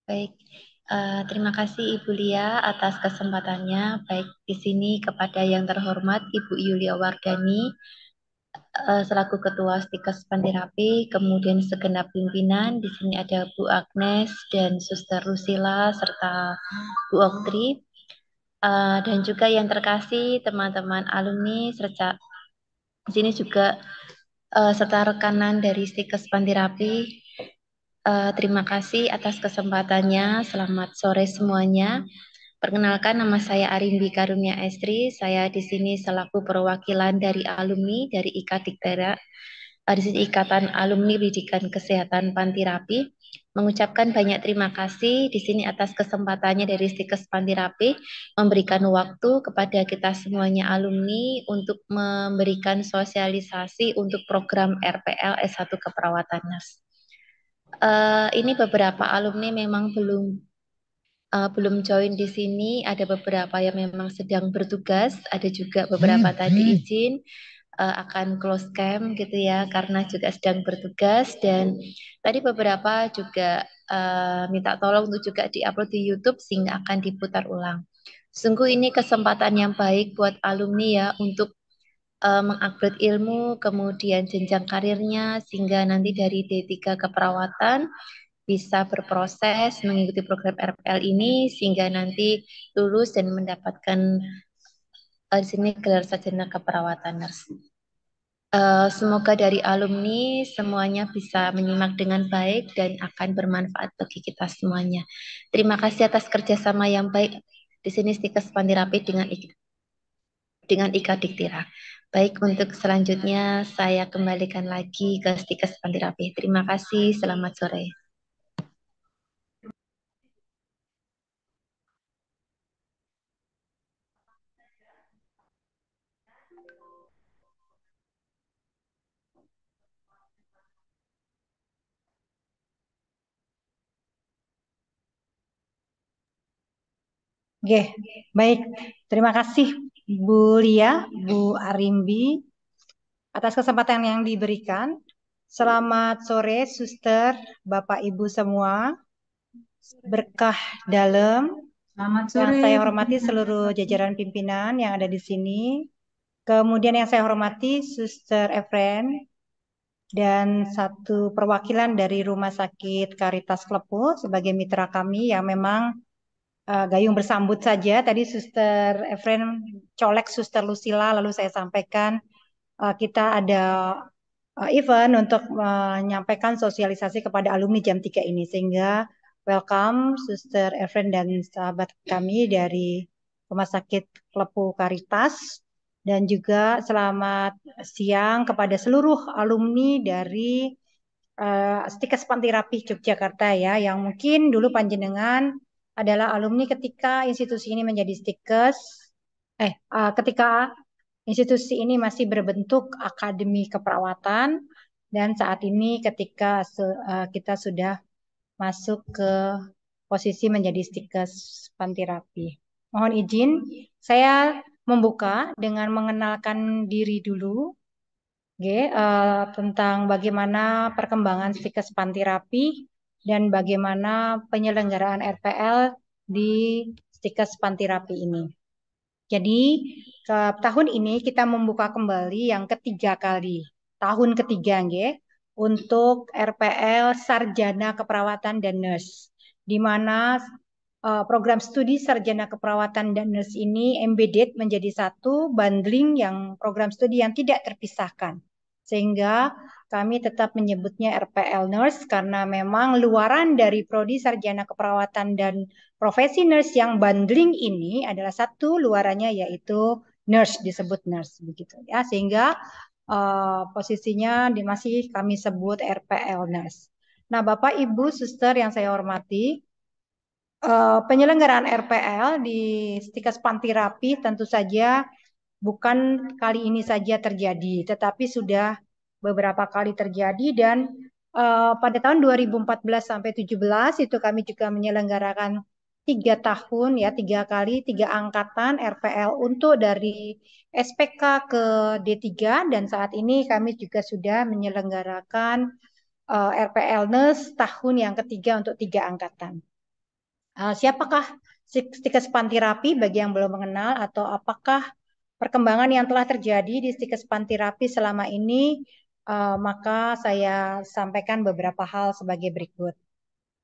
Baik, terima kasih Ibu Lia atas kesempatannya. Baik di sini kepada yang terhormat Ibu Yulia Wardani selaku Ketua Stikes Pandirapi, kemudian segenap pimpinan. Di sini ada Bu Agnes dan Suster Rusila serta Bu Oktri. Dan juga yang terkasih teman-teman alumni serta di sini juga serta rekanan dari Stikes Pandirapi. Terima kasih atas kesempatannya. Selamat sore semuanya. Perkenalkan, nama saya Arimbi Karunia Estri. Saya di sini selaku perwakilan dari alumni dari IKADIKTERA, di sini Ikatan Alumni Pendidikan Kesehatan Pantirapi. Mengucapkan banyak terima kasih di sini atas kesempatannya dari Stikes Pantirapi memberikan waktu kepada kita semuanya alumni untuk memberikan sosialisasi untuk program RPL S1 Keperawatan Nurse. Ini beberapa alumni memang belum join di sini. Ada beberapa yang memang sedang bertugas, ada juga beberapa tadi izin akan close camp gitu ya, karena juga sedang bertugas. Dan tadi beberapa juga minta tolong untuk juga diupload di YouTube sehingga akan diputar ulang. Sungguh ini kesempatan yang baik buat alumni ya untuk mengupgrade ilmu, kemudian jenjang karirnya, sehingga nanti dari D3 keperawatan bisa berproses mengikuti program RPL ini, sehingga nanti lulus dan mendapatkan di sini gelar sarjana keperawatan nurse. Semoga dari alumni semuanya bisa menyimak dengan baik dan akan bermanfaat bagi kita semuanya. Terima kasih atas kerjasama yang baik di sini Stikes Pantirapi dengan IKA Diktira. Baik, untuk selanjutnya saya kembalikan lagi ke Stikes Pantirapi. Terima kasih, selamat sore. Oke, baik. Terima kasih Bu Lia, Bu Arimbi atas kesempatan yang diberikan. Selamat sore, Suster, Bapak Ibu semua. Berkah dalam. Selamat Yang sore. saya hormati seluruh jajaran pimpinan yang ada di sini. Kemudian yang saya hormati Suster Efren dan satu perwakilan dari Rumah Sakit Karitas Klepu sebagai mitra kami yang memang gayung bersambut saja. Tadi Suster Efren colek Suster Lucila, lalu saya sampaikan kita ada event untuk menyampaikan sosialisasi kepada alumni jam 3 ini. Sehingga welcome Suster Efren dan sahabat kami dari Rumah Sakit Klepu Karitas. Dan juga selamat siang kepada seluruh alumni dari Stikes Pantirapi Yogyakarta ya, yang mungkin dulu panjenengan adalah alumni ketika institusi ini menjadi Stikes, ketika institusi ini masih berbentuk akademi keperawatan, dan saat ini ketika kita sudah masuk ke posisi menjadi Stikes Pantirapi. Mohon izin, saya membuka dengan mengenalkan diri dulu. Tentang bagaimana perkembangan Stikes Pantirapi dan bagaimana penyelenggaraan RPL di Stikes Pantirapi ini. Jadi tahun ini kita membuka kembali yang ketiga kali, tahun ketiga untuk RPL Sarjana Keperawatan dan Nurse, di mana program studi Sarjana Keperawatan dan Nurse ini embedded menjadi satu bundling yang program studi yang tidak terpisahkan. Sehingga kami tetap menyebutnya RPL Nurse karena memang luaran dari prodi Sarjana Keperawatan dan profesi nurse yang bundling ini adalah satu luarannya yaitu nurse, disebut nurse begitu ya, sehingga posisinya masih kami sebut RPL Nurse. Nah, Bapak Ibu Suster yang saya hormati, penyelenggaraan RPL di Stikes Pantirapi tentu saja bukan kali ini saja terjadi, tetapi sudah beberapa kali terjadi. Dan pada tahun 2014 sampai 17 itu kami juga menyelenggarakan 3 tahun ya, 3 kali 3 angkatan RPL untuk dari SPK ke D3, dan saat ini kami juga sudah menyelenggarakan RPL Nurse tahun yang ketiga untuk 3 angkatan. Siapakah Stikes Pantirapi bagi yang belum mengenal, atau apakah perkembangan yang telah terjadi di Stikes Pantirapi selama ini, maka saya sampaikan beberapa hal sebagai berikut.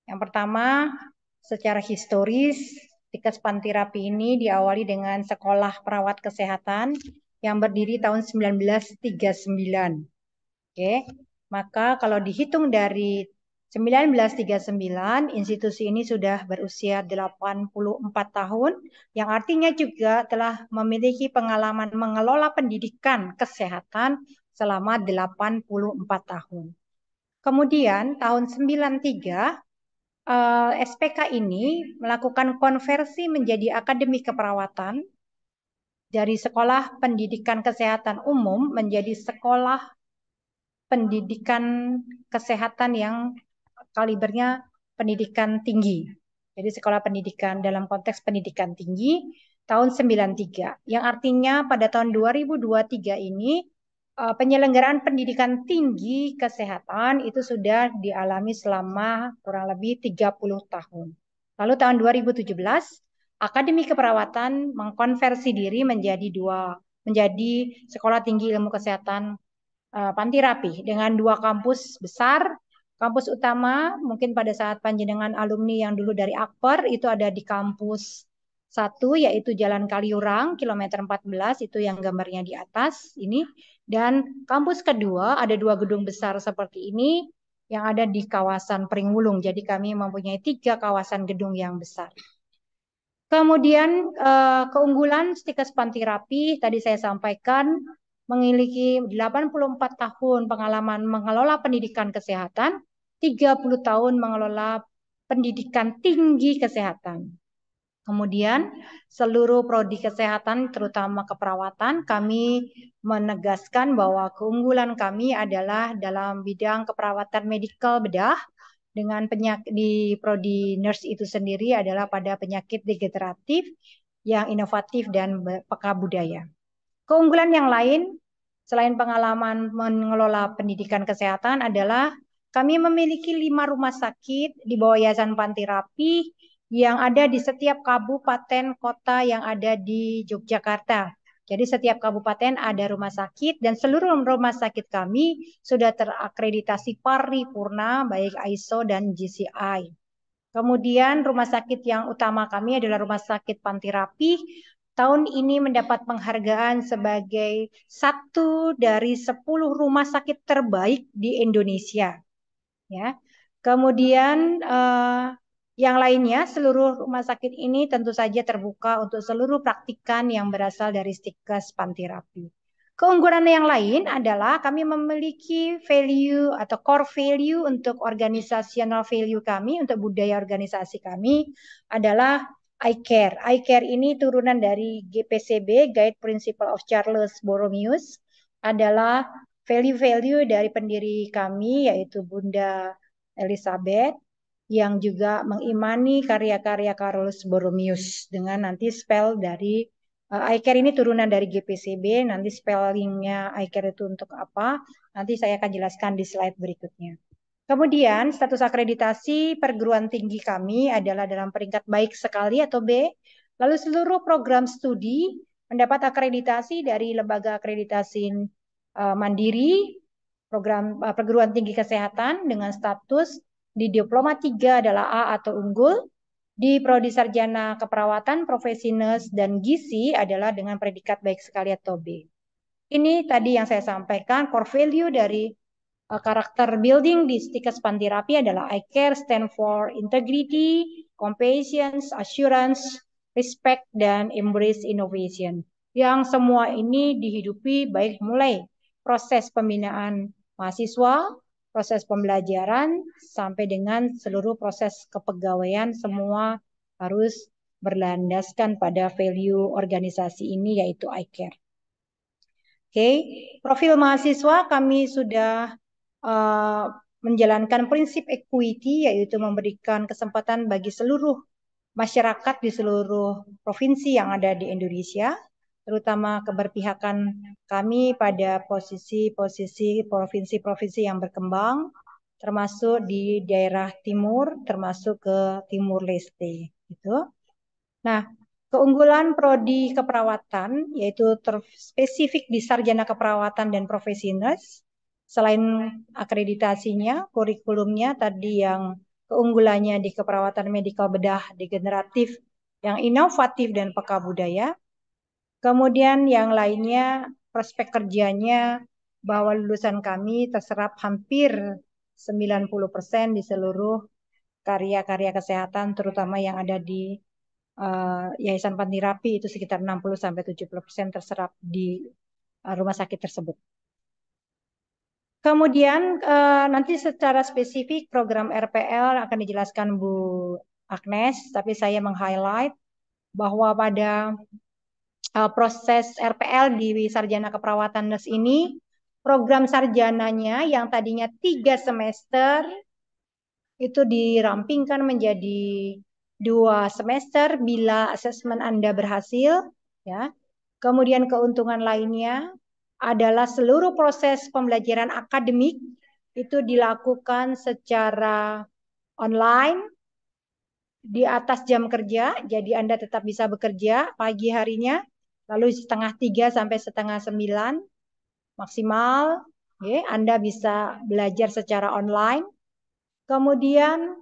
Yang pertama, secara historis, Stikes Pantirapi ini diawali dengan sekolah perawat kesehatan yang berdiri tahun 1939. Oke, maka kalau dihitung dari 1939, institusi ini sudah berusia 84 tahun, yang artinya juga telah memiliki pengalaman mengelola pendidikan kesehatan selama 84 tahun. Kemudian tahun 93, SPK ini melakukan konversi menjadi Akademi Keperawatan dari Sekolah Pendidikan Kesehatan Umum menjadi Sekolah Pendidikan Kesehatan yang kalibernya pendidikan tinggi. Jadi sekolah pendidikan dalam konteks pendidikan tinggi tahun 93. Yang artinya pada tahun 2023 ini penyelenggaraan pendidikan tinggi kesehatan itu sudah dialami selama kurang lebih 30 tahun. Lalu tahun 2017 Akademi Keperawatan mengkonversi diri menjadi Sekolah Tinggi Ilmu Kesehatan Pantirapi dengan 2 kampus besar. Kampus utama mungkin pada saat panjenengan alumni yang dulu dari Akper itu ada di kampus 1, yaitu Jalan Kaliurang kilometer 14, itu yang gambarnya di atas ini. Dan kampus kedua ada 2 gedung besar seperti ini yang ada di kawasan Pringwulung. Jadi kami mempunyai 3 kawasan gedung yang besar. Kemudian keunggulan Stikes Pantirapi tadi saya sampaikan memiliki 84 tahun pengalaman mengelola pendidikan kesehatan, 30 tahun mengelola pendidikan tinggi kesehatan. Kemudian seluruh prodi kesehatan terutama keperawatan kami menegaskan bahwa keunggulan kami adalah dalam bidang keperawatan medikal bedah dengan penyakit di prodi nurse itu sendiri adalah pada penyakit degeneratif yang inovatif dan peka budaya. Keunggulan yang lain selain pengalaman mengelola pendidikan kesehatan adalah kami memiliki 5 rumah sakit di bawah Yayasan Pantirapi yang ada di setiap kabupaten kota yang ada di Yogyakarta. Jadi setiap kabupaten ada rumah sakit dan seluruh rumah sakit kami sudah terakreditasi paripurna baik ISO dan GCI. Kemudian rumah sakit yang utama kami adalah Rumah Sakit Pantirapi. Tahun ini mendapat penghargaan sebagai 1 dari 10 rumah sakit terbaik di Indonesia. Ya. Kemudian yang lainnya, seluruh rumah sakit ini tentu saja terbuka untuk seluruh praktikan yang berasal dari Stikes Pantirapi. Keunggulan yang lain adalah kami memiliki value atau core value untuk organizational value kami, untuk budaya organisasi kami adalah I-Care. I-Care ini turunan dari GPCB, Guide Principle of Charles Borromeus, adalah value-value dari pendiri kami, yaitu Bunda Elizabeth, yang juga mengimani karya-karya Carolus Borromeus dengan nanti spell dari I-Care ini turunan dari GPCB, nanti spellingnya I-Care itu untuk apa, nanti saya akan jelaskan di slide berikutnya. Kemudian status akreditasi perguruan tinggi kami adalah dalam peringkat baik sekali atau B, lalu seluruh program studi mendapat akreditasi dari lembaga akreditasi mandiri, program perguruan tinggi kesehatan dengan status di diploma 3 adalah A atau unggul, di prodi sarjana keperawatan, profesi nurse, dan gizi adalah dengan predikat baik sekali atau B. Ini tadi yang saya sampaikan, core value dari karakter building di Stikes Pantirapi adalah I-Care stand for integrity, compassion, assurance, respect, dan embrace innovation. Yang semua ini dihidupi baik mulai proses pembinaan mahasiswa, proses pembelajaran, sampai dengan seluruh proses kepegawaian, semua harus berlandaskan pada value organisasi ini, yaitu I-Care. Oke, profil mahasiswa kami sudah menjalankan prinsip equity, yaitu memberikan kesempatan bagi seluruh masyarakat di seluruh provinsi yang ada di Indonesia, terutama keberpihakan kami pada posisi-posisi provinsi-provinsi yang berkembang, termasuk di daerah timur, termasuk ke Timur Leste. gitu. Nah, keunggulan prodi keperawatan yaitu terspesifik di sarjana keperawatan dan profesi nurse. Selain akreditasinya, kurikulumnya tadi yang keunggulannya di keperawatan medikal bedah degeneratif yang inovatif dan peka budaya. Kemudian yang lainnya prospek kerjanya bahwa lulusan kami terserap hampir 90% di seluruh karya-karya kesehatan terutama yang ada di Yayasan Pantirapi itu sekitar 60-70% terserap di rumah sakit tersebut. Kemudian nanti secara spesifik program RPL akan dijelaskan Bu Agnes, tapi saya meng-highlight bahwa pada proses RPL di Sarjana Keperawatan Nurse ini, program sarjananya yang tadinya 3 semester itu dirampingkan menjadi 2 semester bila asesmen Anda berhasil, ya. Kemudian keuntungan lainnya adalah seluruh proses pembelajaran akademik itu dilakukan secara online di atas jam kerja, jadi Anda tetap bisa bekerja pagi harinya, lalu setengah 3 sampai setengah 9 maksimal, ya, Anda bisa belajar secara online. Kemudian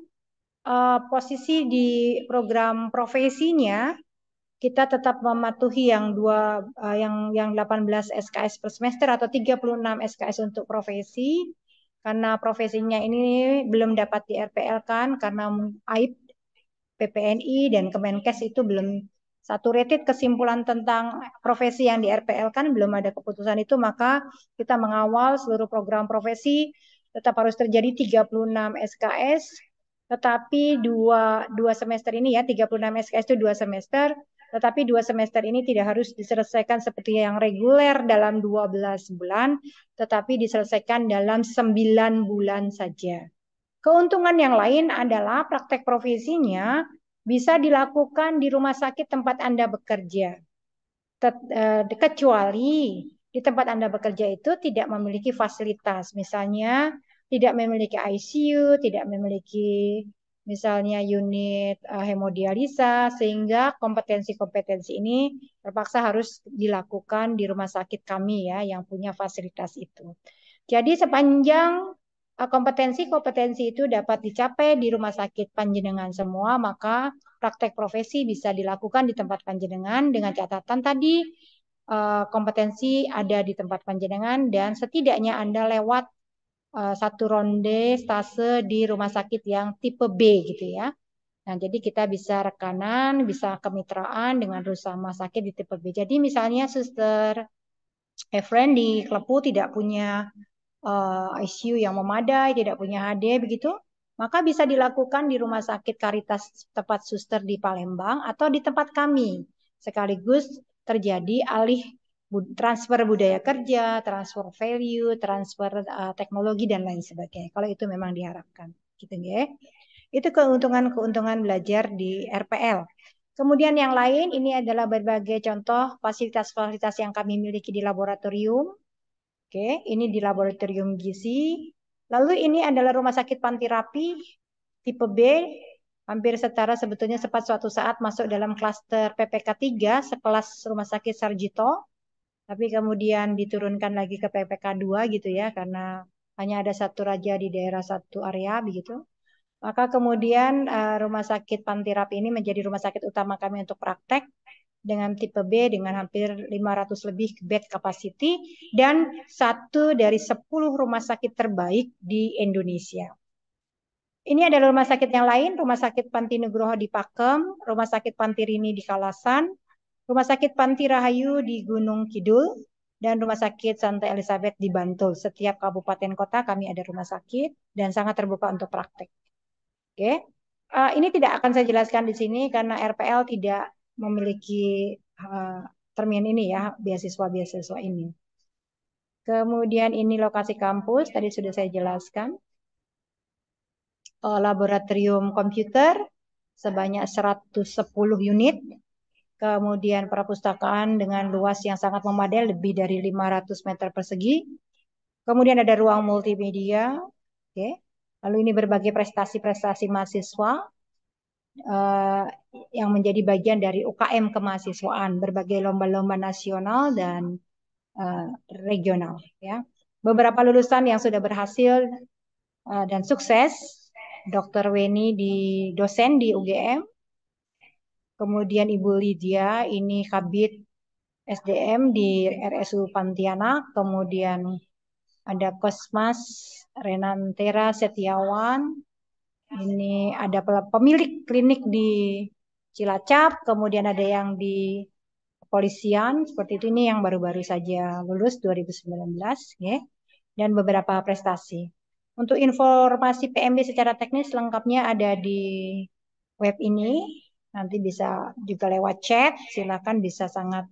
posisi di program profesinya kita tetap mematuhi yang 18 SKS per semester atau 36 SKS untuk profesi karena profesinya ini belum dapat di RPL kan karena AIP PPNI dan Kemenkes itu belum saturated kesimpulan tentang profesi yang di RPL kan belum ada keputusan itu, maka kita mengawal seluruh program profesi tetap harus terjadi 36 SKS, tetapi dua semester ini ya 36 SKS itu 2 semester, tetapi 2 semester ini tidak harus diselesaikan seperti yang reguler dalam 12 bulan, tetapi diselesaikan dalam 9 bulan saja. Keuntungan yang lain adalah praktek profesinya bisa dilakukan di rumah sakit tempat Anda bekerja. Kecuali di tempat Anda bekerja itu tidak memiliki fasilitas, misalnya tidak memiliki ICU, tidak memiliki misalnya unit hemodialisa, sehingga kompetensi-kompetensi ini terpaksa harus dilakukan di rumah sakit kami ya yang punya fasilitas itu. Jadi sepanjang kompetensi-kompetensi itu dapat dicapai di rumah sakit panjenengan semua, maka praktek profesi bisa dilakukan di tempat panjenengan dengan catatan tadi kompetensi ada di tempat panjenengan dan setidaknya Anda lewat satu ronde stase di rumah sakit yang tipe B gitu ya. Nah, jadi kita bisa rekanan, bisa kemitraan dengan rumah sakit di tipe B. Jadi misalnya Suster Efren di Klepu tidak punya ICU yang memadai, tidak punya HD begitu, maka bisa dilakukan di Rumah Sakit Karitas tempat suster di Palembang atau di tempat kami. Sekaligus terjadi transfer budaya kerja, transfer value, transfer teknologi dan lain sebagainya. Kalau itu memang diharapkan, gitu ya. Itu keuntungan-keuntungan belajar di RPL. Kemudian yang lain ini adalah berbagai contoh fasilitas-fasilitas yang kami miliki di laboratorium. Oke, ini di laboratorium gizi. Lalu ini adalah rumah sakit Pantirapi tipe B. Hampir setara sebetulnya sempat suatu saat masuk dalam klaster PPK 3 sekelas rumah sakit Sarjito. Tapi kemudian diturunkan lagi ke PPK 2 gitu ya karena hanya ada satu raja di daerah satu area begitu. Maka kemudian rumah sakit Pantirapi ini menjadi rumah sakit utama kami untuk praktek dengan tipe B dengan hampir 500 lebih bed capacity dan satu dari 10 rumah sakit terbaik di Indonesia. Ini adalah rumah sakit yang lain, Rumah Sakit Panti Nugroho di Pakem, Rumah Sakit Panti Rini di Kalasan, Rumah Sakit Panti Rahayu di Gunung Kidul, dan Rumah Sakit Santa Elizabeth di Bantul. Setiap kabupaten kota kami ada rumah sakit dan sangat terbuka untuk praktek. Oke, ini tidak akan saya jelaskan di sini karena RPL tidak memiliki termin ini ya, beasiswa-beasiswa ini. Kemudian ini lokasi kampus, tadi sudah saya jelaskan. Laboratorium komputer sebanyak 110 unit. Kemudian perpustakaan dengan luas yang sangat memadai, lebih dari 500 meter persegi. Kemudian ada ruang multimedia. Oke. Lalu ini berbagai prestasi-prestasi mahasiswa. eh, yang menjadi bagian dari UKM kemahasiswaan, berbagai lomba-lomba nasional dan eh, regional. Ya, beberapa lulusan yang sudah berhasil dan sukses, Dr. Weni di dosen di UGM, kemudian Ibu Lydia ini Kabid SDM di RSU Pontianak, kemudian ada Kosmas Renantera Setiawan, ini ada pemilik klinik di Cilacap, kemudian ada yang di kepolisian, seperti itu. Ini yang baru-baru saja lulus 2019, ya, dan beberapa prestasi. Untuk informasi PMB secara teknis lengkapnya ada di web ini, nanti bisa juga lewat chat, silakan bisa sangat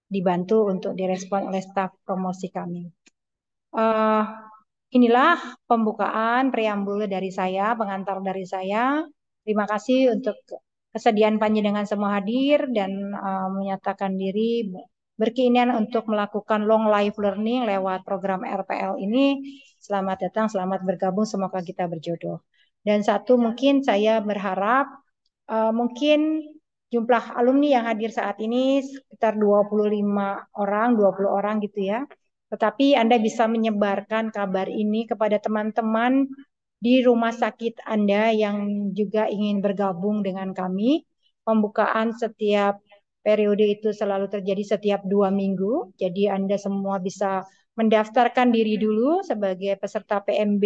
dibantu untuk direspon oleh staf promosi kami. Uh, inilah pembukaan preambul dari saya, pengantar dari saya. Terima kasih untuk kesediaan panjenengan semua hadir dan menyatakan diri berkeinginan untuk melakukan long life learning lewat program RPL ini. Selamat datang, selamat bergabung, semoga kita berjodoh. Dan satu mungkin saya berharap mungkin jumlah alumni yang hadir saat ini sekitar 25 orang, 20 orang gitu ya. Tetapi Anda bisa menyebarkan kabar ini kepada teman-teman di rumah sakit Anda yang juga ingin bergabung dengan kami. Pembukaan setiap periode itu selalu terjadi setiap 2 minggu. Jadi Anda semua bisa mendaftarkan diri dulu sebagai peserta PMB,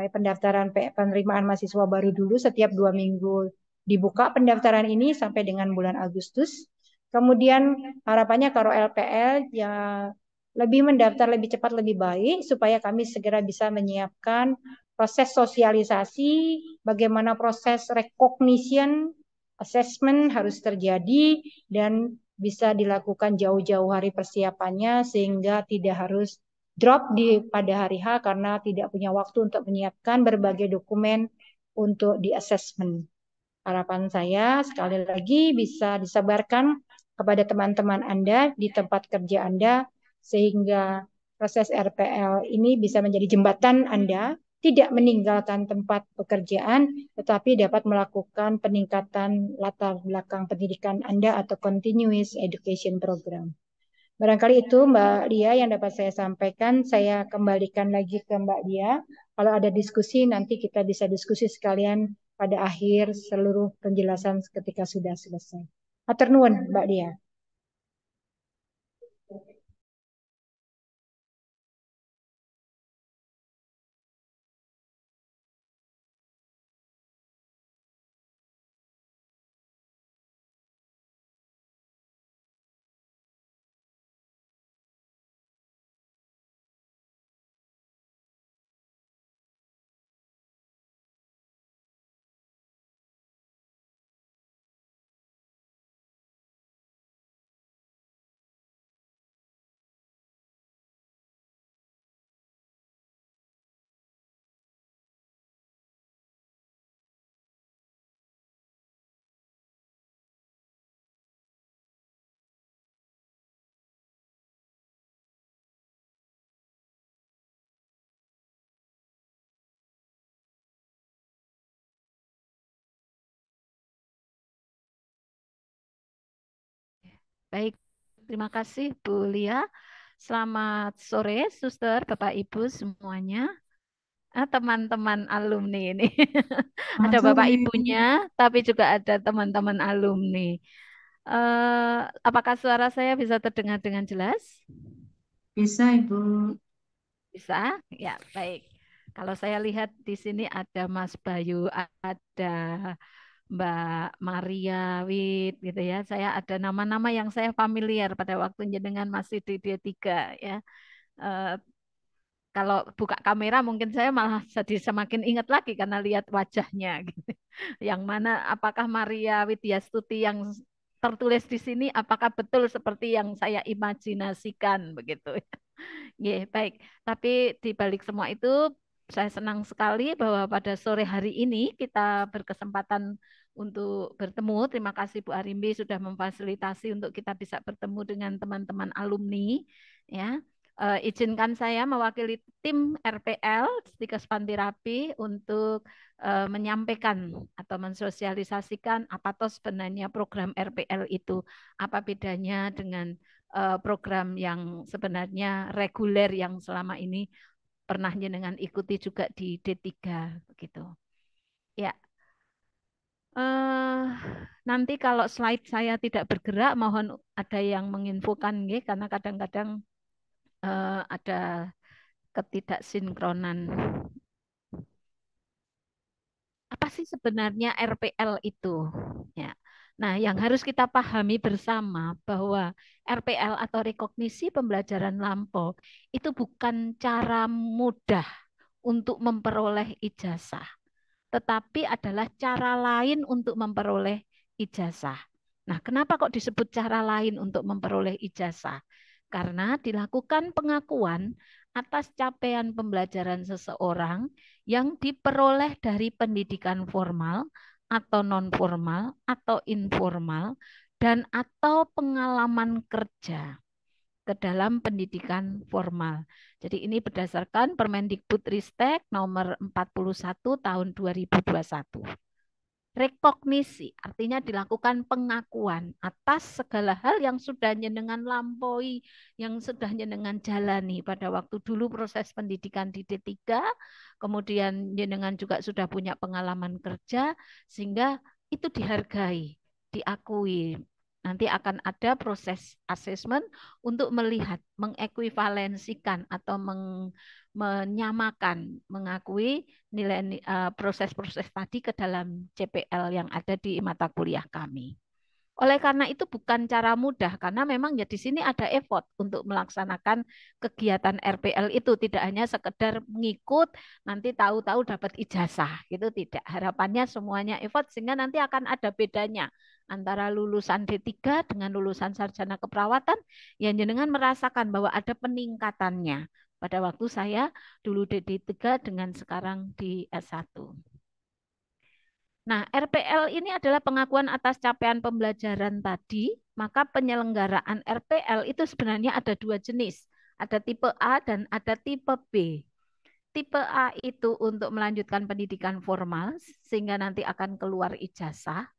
pendaftaran penerimaan mahasiswa baru dulu setiap 2 minggu. Dibuka pendaftaran ini sampai dengan bulan Agustus. Kemudian harapannya kalau LPL ya lebih mendaftar lebih cepat lebih baik supaya kami segera bisa menyiapkan proses sosialisasi, bagaimana proses recognition, assessment harus terjadi dan bisa dilakukan jauh-jauh hari persiapannya sehingga tidak harus drop pada hari H karena tidak punya waktu untuk menyiapkan berbagai dokumen untuk di assessment. Harapan saya sekali lagi bisa disebarkan kepada teman-teman Anda di tempat kerja Anda sehingga proses RPL ini bisa menjadi jembatan Anda tidak meninggalkan tempat pekerjaan tetapi dapat melakukan peningkatan latar belakang pendidikan Anda atau continuous education program. Barangkali itu Mbak Lia yang dapat saya sampaikan. Saya kembalikan lagi ke Mbak Lia. Kalau ada diskusi nanti kita bisa diskusi sekalian pada akhir seluruh penjelasan ketika sudah selesai. Matur nuwun Mbak Lia. Baik, terima kasih Bu Lia. Selamat sore, Suster, Bapak Ibu semuanya. Teman-teman alumni ini. Ada Selamat Bapak sore. Ibunya, tapi juga ada teman-teman alumni. Apakah suara saya bisa terdengar dengan jelas? Bisa Ibu. Bisa? Ya, baik. Kalau saya lihat di sini ada Mas Bayu, ada Mbak Maria Wit gitu ya. Saya ada nama-nama yang saya familiar pada waktu jenengan masih di D3 ya. Eh, Kalau buka kamera mungkin saya malah jadi semakin ingat lagi karena lihat wajahnya gitu. Yang mana apakah Maria Widyastuti yang tertulis di sini apakah betul seperti yang saya imajinasikan begitu. Ya, baik. Tapi di balik semua itu saya senang sekali bahwa pada sore hari ini kita berkesempatan untuk bertemu. Terima kasih Bu Arimbi sudah memfasilitasi untuk kita bisa bertemu dengan teman-teman alumni ya. Izinkan saya mewakili tim RPL Stikes Pantirapi untuk menyampaikan atau mensosialisasikan apa toh sebenarnya program RPL itu, apa bedanya dengan program yang sebenarnya reguler yang selama ini pernah jenengan ikuti juga di D3 begitu. Ya. Nanti kalau slide saya tidak bergerak, mohon ada yang menginfokan, karena kadang-kadang ada ketidaksinkronan. Apa sih sebenarnya RPL itu? Ya. Nah, yang harus kita pahami bersama bahwa RPL atau rekognisi pembelajaran lampau itu bukan cara mudah untuk memperoleh ijazah, tetapi adalah cara lain untuk memperoleh ijazah. Nah, kenapa kok disebut cara lain untuk memperoleh ijazah? Karena dilakukan pengakuan atas capaian pembelajaran seseorang yang diperoleh dari pendidikan formal atau non-formal atau informal dan atau pengalaman kerja ke dalam pendidikan formal. Jadi ini berdasarkan Permendikbudristek nomor 41 tahun 2021. Rekognisi artinya dilakukan pengakuan atas segala hal yang sudah jenengan lampaui, yang sudah jenengan jalani pada waktu dulu proses pendidikan di D3, kemudian jenengan juga sudah punya pengalaman kerja, sehingga itu dihargai, diakui. Nanti akan ada proses asesmen untuk melihat, mengekuivalensikan atau menyamakan, mengakui nilai proses-proses tadi ke dalam CPL yang ada di mata kuliah kami. Oleh karena itu bukan cara mudah, karena memang ya di sini ada effort untuk melaksanakan kegiatan RPL itu, tidak hanya sekedar mengikut nanti tahu-tahu dapat ijazah, gitu tidak. Harapannya semuanya effort sehingga nanti akan ada bedanya antara lulusan D3 dengan lulusan sarjana keperawatan yang jenengan merasakan bahwa ada peningkatannya pada waktu saya dulu D3 dengan sekarang di S1. Nah, RPL ini adalah pengakuan atas capaian pembelajaran tadi, maka penyelenggaraan RPL itu sebenarnya ada dua jenis, ada tipe A dan ada tipe B. Tipe A itu untuk melanjutkan pendidikan formal, sehingga nanti akan keluar ijazah.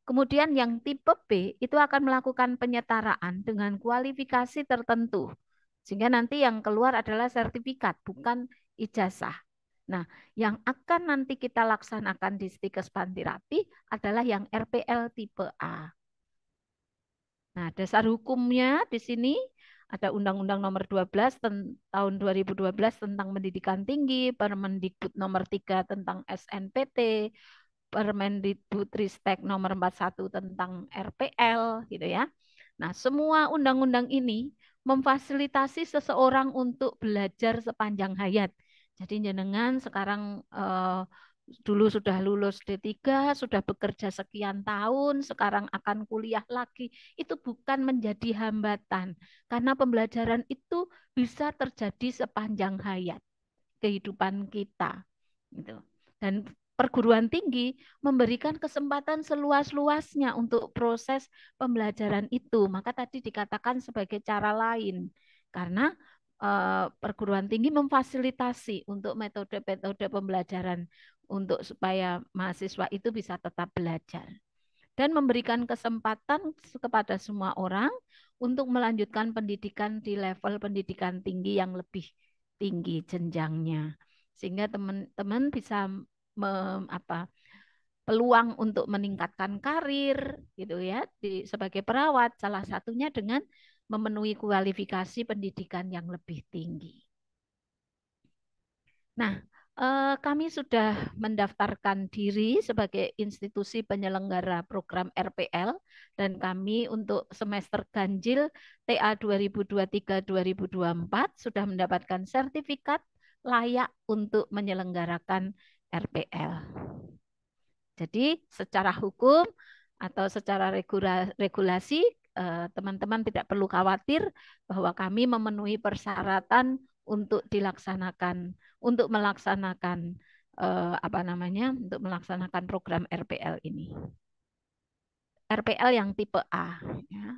Kemudian yang tipe B itu akan melakukan penyetaraan dengan kualifikasi tertentu, sehingga nanti yang keluar adalah sertifikat, bukan ijazah. Nah, yang akan nanti kita laksanakan di Stikes Pantirapi adalah yang RPL tipe A. Nah, dasar hukumnya di sini ada Undang-Undang Nomor 12 tahun 2012 tentang Pendidikan Tinggi, Permendikbud Nomor 3 tentang SNPT, Permendikbudristek Nomor 41 tentang RPL, gitu ya. Nah, semua undang-undang ini memfasilitasi seseorang untuk belajar sepanjang hayat. Jadi jenengan sekarang dulu sudah lulus D3, sudah bekerja sekian tahun, sekarang akan kuliah lagi. Itu bukan menjadi hambatan, karena pembelajaran itu bisa terjadi sepanjang hayat kehidupan kita. Gitu. Dan perguruan tinggi memberikan kesempatan seluas-luasnya untuk proses pembelajaran itu. Maka tadi dikatakan sebagai cara lain, karena perguruan tinggi memfasilitasi untuk metode-metode pembelajaran untuk supaya mahasiswa itu bisa tetap belajar dan memberikan kesempatan kepada semua orang untuk melanjutkan pendidikan di level pendidikan tinggi yang lebih tinggi jenjangnya, sehingga teman-teman bisa peluang untuk meningkatkan karir gitu ya sebagai perawat, salah satunya dengan memenuhi kualifikasi pendidikan yang lebih tinggi. Nah, kami sudah mendaftarkan diri sebagai institusi penyelenggara program RPL dan kami untuk semester ganjil TA 2023-2024 sudah mendapatkan sertifikat layak untuk menyelenggarakan RPL. Jadi secara hukum atau secara regulasi teman-teman tidak perlu khawatir bahwa kami memenuhi persyaratan untuk melaksanakan untuk melaksanakan program RPL ini. RPL yang tipe A. Ya.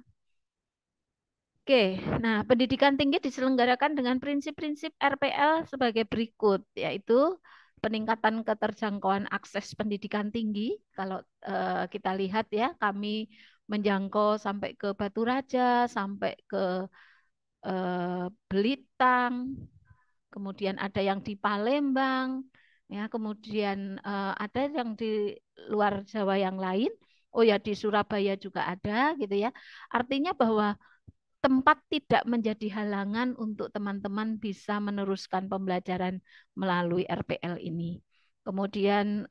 Oke, nah pendidikan tinggi diselenggarakan dengan prinsip-prinsip RPL sebagai berikut, yaitu peningkatan keterjangkauan akses pendidikan tinggi. Kalau kita lihat ya, kami menjangkau sampai ke Batu Raja, sampai ke Belitang, kemudian ada yang di Palembang, ya, kemudian ada yang di luar Jawa yang lain. Oh ya, di Surabaya juga ada gitu ya. Artinya bahwa tempat tidak menjadi halangan untuk teman-teman bisa meneruskan pembelajaran melalui RPL ini. Kemudian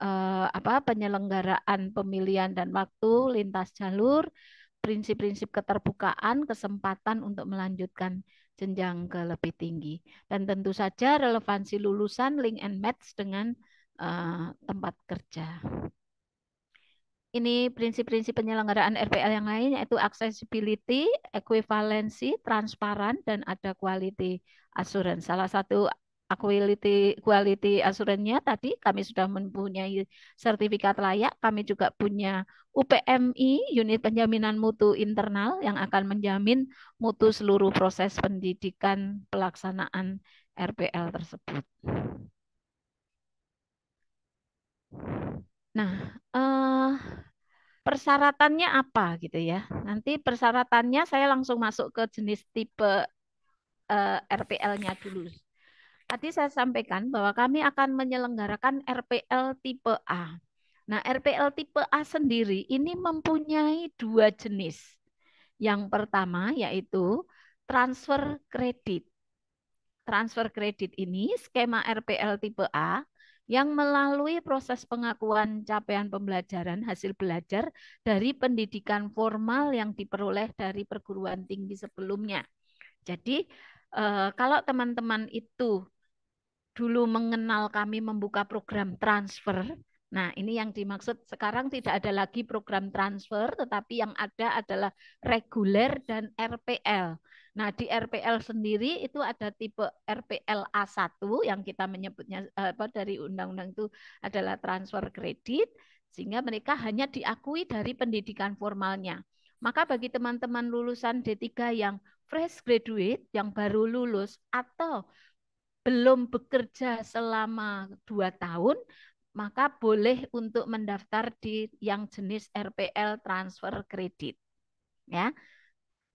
penyelenggaraan pemilihan dan waktu lintas jalur, prinsip-prinsip keterbukaan, kesempatan untuk melanjutkan jenjang ke lebih tinggi. Dan tentu saja relevansi lulusan link and match dengan tempat kerja. Ini prinsip-prinsip penyelenggaraan RPL yang lain, yaitu accessibility, equivalency, transparan, dan ada quality assurance. Salah satu quality assurance-nya tadi kami sudah mempunyai sertifikat layak. Kami juga punya UPMI, unit penjaminan mutu internal, yang akan menjamin mutu seluruh proses pendidikan pelaksanaan RPL tersebut. Nah, persyaratannya apa gitu ya? Nanti persyaratannya saya langsung masuk ke jenis tipe RPL-nya dulu. Tadi saya sampaikan bahwa kami akan menyelenggarakan RPL tipe A. Nah, RPL tipe A sendiri ini mempunyai dua jenis. Yang pertama yaitu transfer kredit. Transfer kredit ini skema RPL tipe A yang melalui proses pengakuan capaian pembelajaran hasil belajar dari pendidikan formal yang diperoleh dari perguruan tinggi sebelumnya. Jadi kalau teman-teman itu dulu mengenal kami membuka program transfer, nah ini yang dimaksud sekarang tidak ada lagi program transfer, tetapi yang ada adalah reguler dan RPL. Nah, di RPL sendiri itu ada tipe RPL A1 yang kita menyebutnya dari undang-undang itu adalah transfer kredit, sehingga mereka hanya diakui dari pendidikan formalnya. Maka bagi teman-teman lulusan D3 yang fresh graduate, yang baru lulus, atau belum bekerja selama 2 tahun, maka boleh untuk mendaftar di yang jenis RPL transfer kredit. Ya.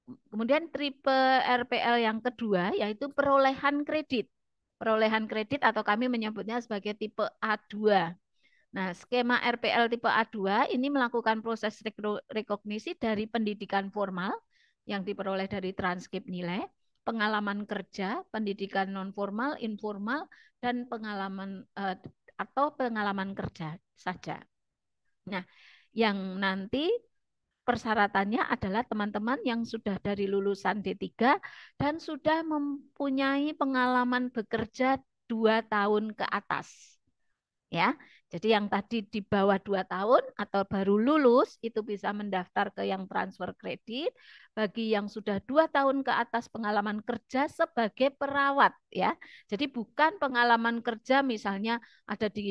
Kemudian tipe RPL yang kedua yaitu perolehan kredit. Perolehan kredit atau kami menyebutnya sebagai tipe A2. Nah, skema RPL tipe A2 ini melakukan proses rekognisi dari pendidikan formal yang diperoleh dari transkrip nilai, pengalaman kerja, pendidikan non formal, informal, dan pengalaman atau pengalaman kerja saja. Nah, yang nanti persyaratannya adalah teman-teman yang sudah dari lulusan D3 dan sudah mempunyai pengalaman bekerja 2 tahun ke atas. Ya, jadi yang tadi di bawah 2 tahun atau baru lulus itu bisa mendaftar ke yang transfer kredit. Bagi yang sudah 2 tahun ke atas pengalaman kerja sebagai perawat ya. Jadi bukan pengalaman kerja misalnya ada di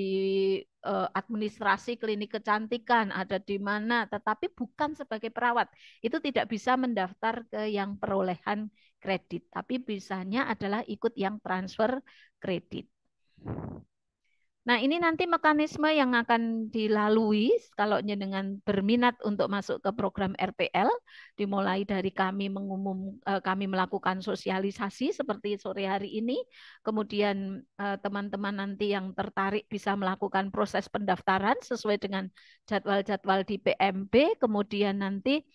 administrasi klinik kecantikan, ada di mana, tetapi bukan sebagai perawat. Itu tidak bisa mendaftar ke yang perolehan kredit, tapi bisanya adalah ikut yang transfer kredit. Nah, ini nanti mekanisme yang akan dilalui kalau dengan berminat untuk masuk ke program RPL, dimulai dari kami kami melakukan sosialisasi seperti sore hari ini, kemudian teman-teman nanti yang tertarik bisa melakukan proses pendaftaran sesuai dengan jadwal-jadwal di PMP, kemudian nanti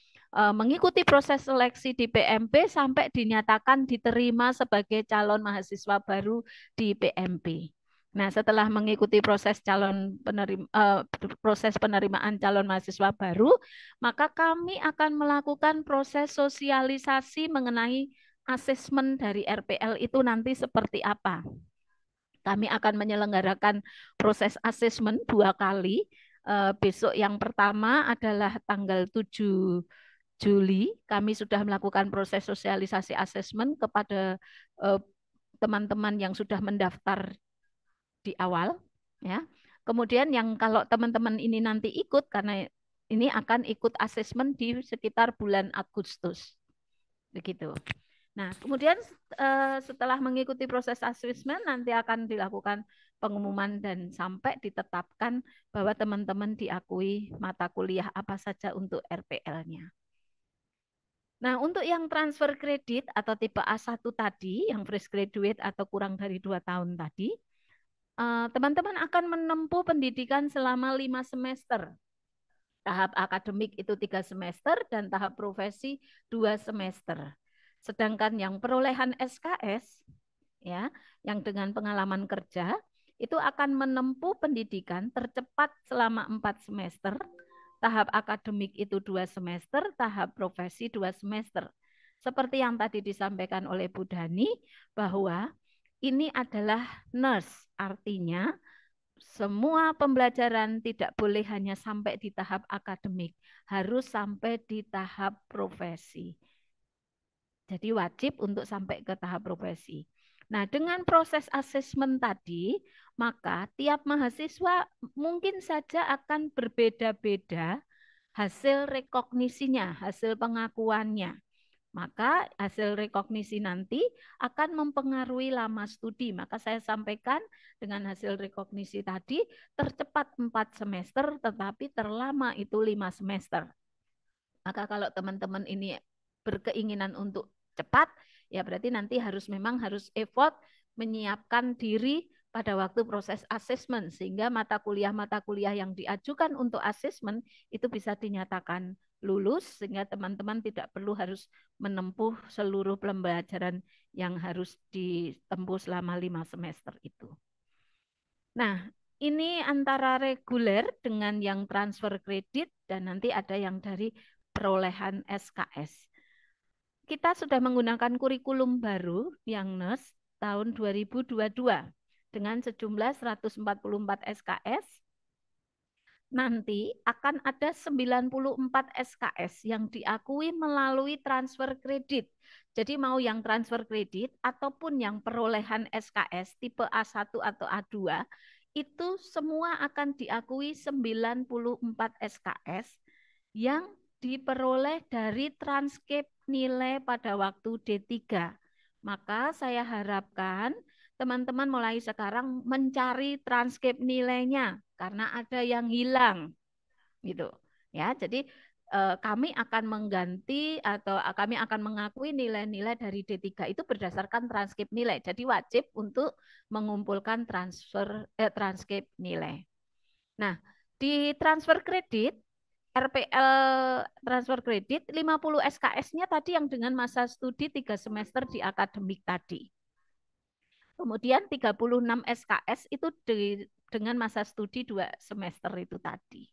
mengikuti proses seleksi di PMP sampai dinyatakan diterima sebagai calon mahasiswa baru di PMP. Nah, setelah mengikuti proses penerimaan calon mahasiswa baru, maka kami akan melakukan proses sosialisasi mengenai asesmen dari RPL itu nanti seperti apa. Kami akan menyelenggarakan proses asesmen 2 kali. Besok yang pertama adalah tanggal 7 Juli. Kami sudah melakukan proses sosialisasi asesmen kepada teman-teman yang sudah mendaftar di awal ya. Kemudian yang kalau teman-teman ini nanti ikut karena ini akan ikut asesmen di sekitar bulan Agustus. Begitu. Nah, kemudian setelah mengikuti proses asesmen nanti akan dilakukan pengumuman dan sampai ditetapkan bahwa teman-teman diakui mata kuliah apa saja untuk RPL-nya. Nah, untuk yang transfer kredit atau tipe A1 tadi, yang fresh graduate atau kurang dari 2 tahun tadi, teman-teman akan menempuh pendidikan selama 5 semester. Tahap akademik itu 3 semester dan tahap profesi 2 semester. Sedangkan yang perolehan SKS, ya, yang dengan pengalaman kerja, itu akan menempuh pendidikan tercepat selama 4 semester. Tahap akademik itu 2 semester, tahap profesi 2 semester. Seperti yang tadi disampaikan oleh Bu Dhani, bahwa ini adalah nurse, artinya semua pembelajaran tidak boleh hanya sampai di tahap akademik, harus sampai di tahap profesi. Jadi wajib untuk sampai ke tahap profesi. Nah, dengan proses asesmen tadi, maka tiap mahasiswa mungkin saja akan berbeda-beda hasil rekognisinya, hasil pengakuannya. Maka hasil rekognisi nanti akan mempengaruhi lama studi. Maka saya sampaikan dengan hasil rekognisi tadi tercepat 4 semester tetapi terlama itu 5 semester. Maka kalau teman-teman ini berkeinginan untuk cepat, ya berarti nanti memang harus effort menyiapkan diri pada waktu proses asesmen sehingga mata kuliah yang diajukan untuk asesmen itu bisa dinyatakan lulus sehingga teman-teman tidak perlu harus menempuh seluruh pembelajaran yang harus ditempuh selama 5 semester itu. Nah, ini antara reguler dengan yang transfer kredit dan nanti ada yang dari perolehan SKS. Kita sudah menggunakan kurikulum baru yang NES tahun 2022 dengan sejumlah 144 SKS. Nanti akan ada 94 SKS yang diakui melalui transfer kredit. Jadi mau yang transfer kredit ataupun yang perolehan SKS tipe A1 atau A2 itu semua akan diakui 94 SKS yang diperoleh dari transkrip nilai pada waktu D3. Maka saya harapkan teman-teman mulai sekarang mencari transkrip nilainya karena ada yang hilang gitu ya. Jadi kami akan mengganti atau kami akan mengakui nilai-nilai dari D3 itu berdasarkan transkrip nilai. Jadi wajib untuk mengumpulkan transkrip nilai. Nah, di transfer kredit RPL transfer kredit 50 SKS-nya tadi yang dengan masa studi 3 semester di akademik tadi. Kemudian 36 SKS itu dengan masa studi 2 semester itu tadi.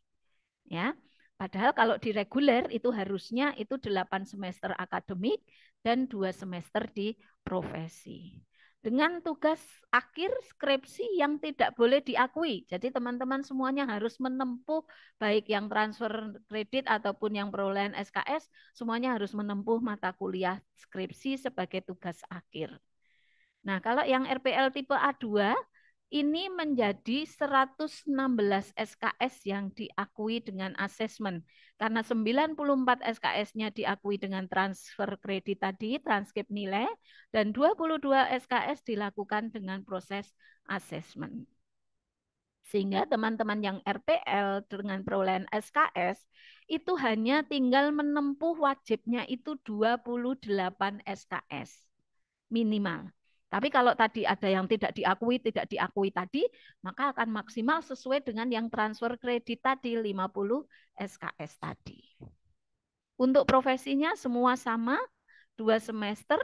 Ya. Padahal kalau di reguler itu harusnya itu 8 semester akademik dan 2 semester di profesi. Dengan tugas akhir skripsi yang tidak boleh diakui. Jadi teman-teman semuanya harus menempuh baik yang transfer kredit ataupun yang perolehan SKS, semuanya harus menempuh mata kuliah skripsi sebagai tugas akhir. Nah, kalau yang RPL tipe A2 ini menjadi 116 SKS yang diakui dengan asesmen. Karena 94 SKS-nya diakui dengan transfer kredit tadi, transkrip nilai, dan 22 SKS dilakukan dengan proses asesmen. Sehingga teman-teman yang RPL dengan perolehan SKS itu hanya tinggal menempuh wajibnya itu 28 SKS minimal. Tapi kalau tadi ada yang tidak diakui tadi, maka akan maksimal sesuai dengan yang transfer kredit tadi, 50 SKS tadi. Untuk profesinya semua sama, 2 semester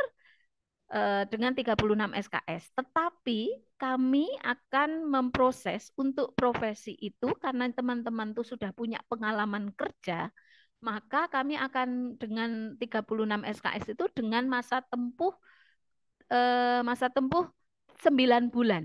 dengan 36 SKS. Tetapi kami akan memproses untuk profesi itu, karena teman-teman itu sudah punya pengalaman kerja, maka kami akan dengan 36 SKS itu dengan masa tempuh 9 bulan.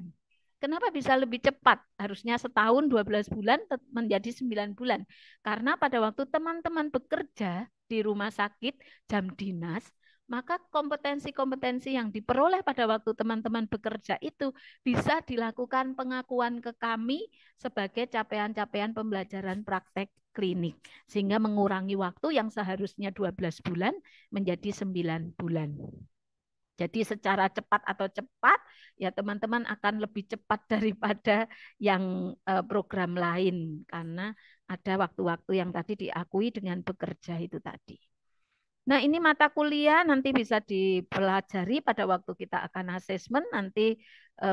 Kenapa bisa lebih cepat? Harusnya setahun 12 bulan menjadi 9 bulan. Karena pada waktu teman-teman bekerja di rumah sakit, jam dinas, maka kompetensi-kompetensi yang diperoleh pada waktu teman-teman bekerja itu bisa dilakukan pengakuan ke kami sebagai capaian-capaian pembelajaran praktek klinik. Sehingga mengurangi waktu yang seharusnya 12 bulan menjadi 9 bulan. Jadi secara cepat atau cepat, ya teman-teman akan lebih cepat daripada yang program lain. Karena ada waktu-waktu yang tadi diakui dengan bekerja itu tadi. Nah, ini mata kuliah nanti bisa dipelajari pada waktu kita akan asesmen, nanti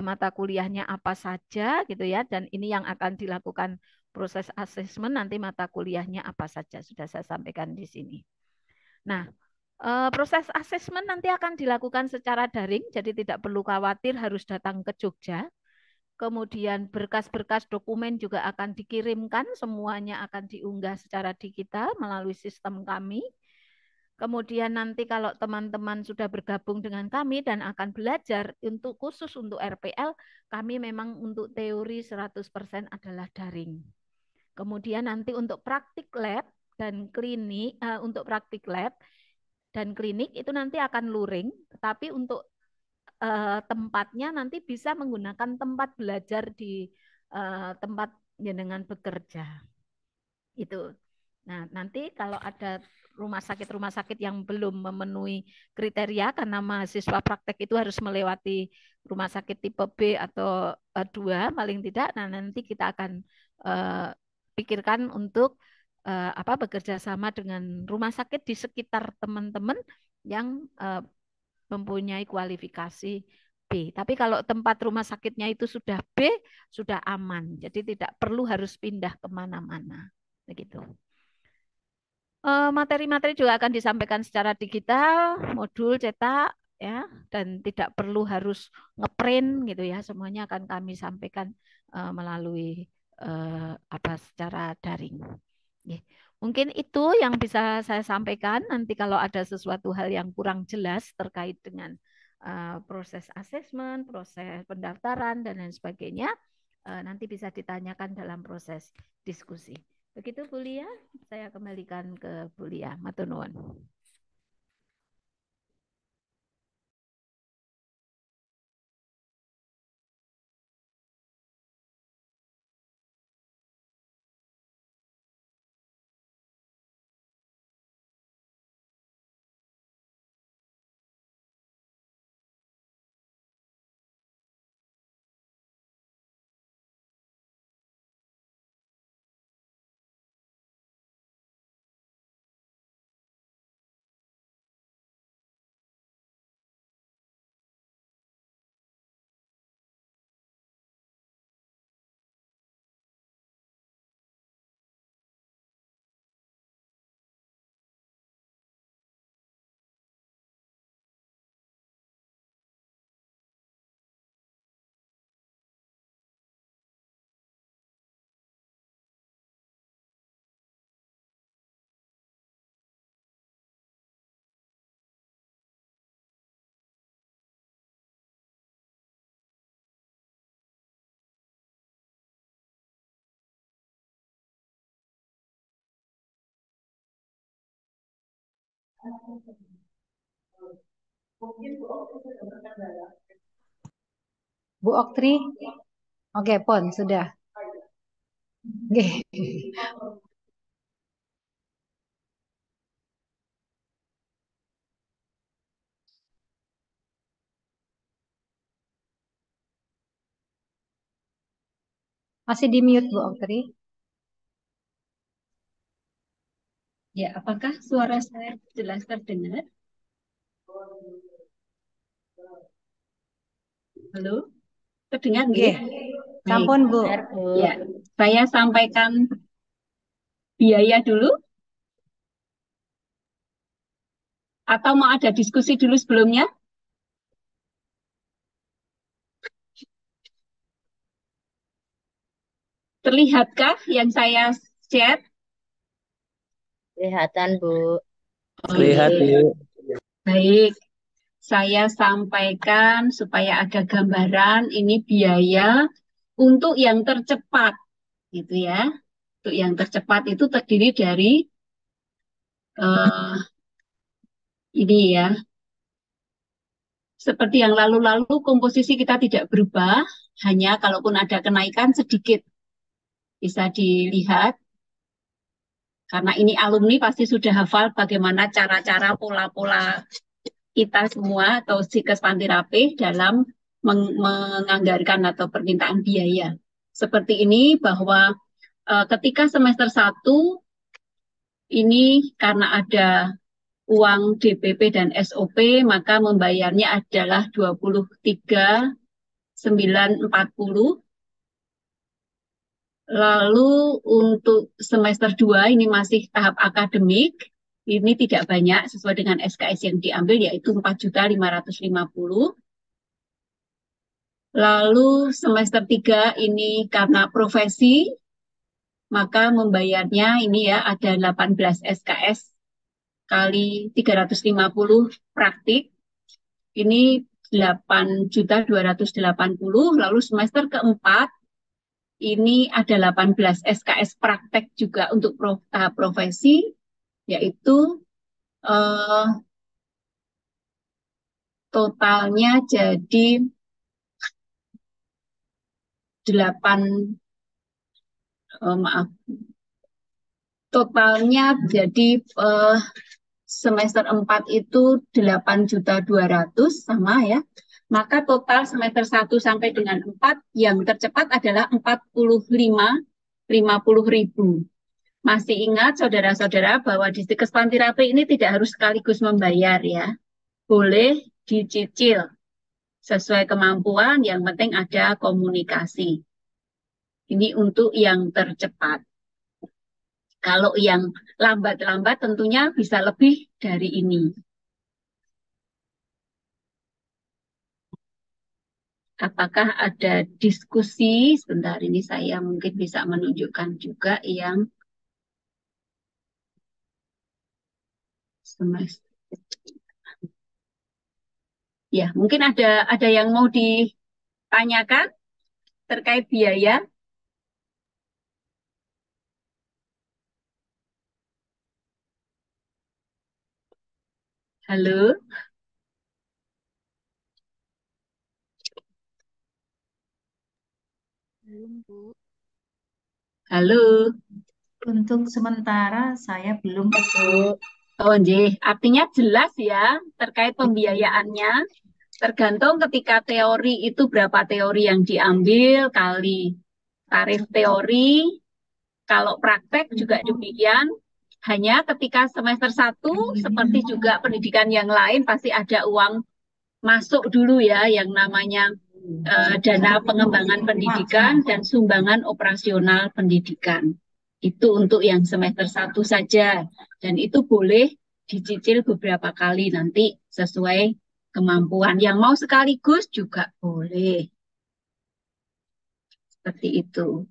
mata kuliahnya apa saja gitu ya, dan ini yang akan dilakukan proses asesmen, nanti mata kuliahnya apa saja, sudah saya sampaikan di sini. Nah, proses asesmen nanti akan dilakukan secara daring, jadi tidak perlu khawatir harus datang ke Jogja. Kemudian berkas-berkas dokumen juga akan dikirimkan, semuanya akan diunggah secara digital melalui sistem kami. Kemudian nanti kalau teman-teman sudah bergabung dengan kami dan akan belajar untuk khusus untuk RPL, kami memang untuk teori 100% adalah daring. Kemudian nanti untuk praktik lab dan klinik, untuk praktik lab dan klinik itu nanti akan luring, tetapi untuk tempatnya nanti bisa menggunakan tempat belajar di tempat jenengan bekerja. Itu. Nah, nanti kalau ada rumah sakit yang belum memenuhi kriteria karena mahasiswa praktek itu harus melewati rumah sakit tipe B atau 2 paling tidak, nah nanti kita akan pikirkan untuk bekerja sama dengan rumah sakit di sekitar teman-teman yang mempunyai kualifikasi B. Tapi kalau tempat rumah sakitnya itu sudah B, sudah aman. Jadi tidak perlu harus pindah kemana-mana. Begitu. Materi-materi juga akan disampaikan secara digital, modul cetak, ya, dan tidak perlu harus ngeprint gitu ya. Semuanya akan kami sampaikan melalui secara daring. Mungkin itu yang bisa saya sampaikan. Nanti kalau ada sesuatu hal yang kurang jelas terkait dengan proses asesmen, proses pendaftaran, dan lain sebagainya, nanti bisa ditanyakan dalam proses diskusi. Begitu Bu Lia, saya kembalikan ke Bu Lia. Matur nuwun. Bu Oktri, oke, Pon, sudah. Oke. Masih di mute, Bu Oktri. Ya, apakah suara saya jelas terdengar? Halo, terdengar nggih? Sampun, Bu. Ya, saya sampaikan biaya dulu. Atau mau ada diskusi dulu sebelumnya? Terlihatkah yang saya share? Kelihatan, Bu. Lihat, Bu. Baik, saya sampaikan supaya ada gambaran ini biaya untuk yang tercepat, gitu ya. Untuk yang tercepat itu terdiri dari ini ya. Seperti yang lalu-lalu komposisi kita tidak berubah, hanya kalaupun ada kenaikan sedikit. Bisa dilihat. Karena ini alumni pasti sudah hafal bagaimana cara-cara pola-pola kita semua atau Stikes Panti Rapih dalam menganggarkan atau permintaan biaya. Seperti ini bahwa ketika semester 1 ini karena ada uang DPP dan SOP, maka membayarnya adalah 23.940. Lalu untuk semester 2 ini masih tahap akademik, ini tidak banyak sesuai dengan SKS yang diambil yaitu 4.550. Lalu semester 3 ini karena profesi, maka membayarnya ini ya ada 18 SKS kali 350 praktik. Ini 8.280. Lalu semester keempat ini ada 18 SKS praktek juga untuk tahap profesi, yaitu totalnya jadi 8, totalnya jadi semester 4 itu 8.200.000 sama ya. Maka total semester 1 sampai dengan 4 yang tercepat adalah 45.050.000. Masih ingat saudara-saudara bahwa di Stikes Panti Rapih ini tidak harus sekaligus membayar ya. Boleh dicicil sesuai kemampuan, yang penting ada komunikasi. Ini untuk yang tercepat. Kalau yang lambat-lambat tentunya bisa lebih dari ini. Apakah ada diskusi? Sebentar ini saya mungkin bisa menunjukkan juga yang semester. Ya, mungkin ada yang mau ditanyakan terkait biaya? Halo? Belum, Bu. Halo? Untuk sementara saya belum, Bu. Oh, artinya jelas ya terkait pembiayaannya. Tergantung ketika teori itu berapa teori yang diambil kali tarif teori. Kalau praktek juga demikian. Hanya ketika semester 1 seperti juga pendidikan yang lain pasti ada uang masuk dulu ya yang namanya dana pengembangan pendidikan dan sumbangan operasional pendidikan. Itu untuk yang semester 1 saja. Dan itu boleh dicicil beberapa kali nanti sesuai kemampuan. Yang mau sekaligus juga boleh. Seperti itu.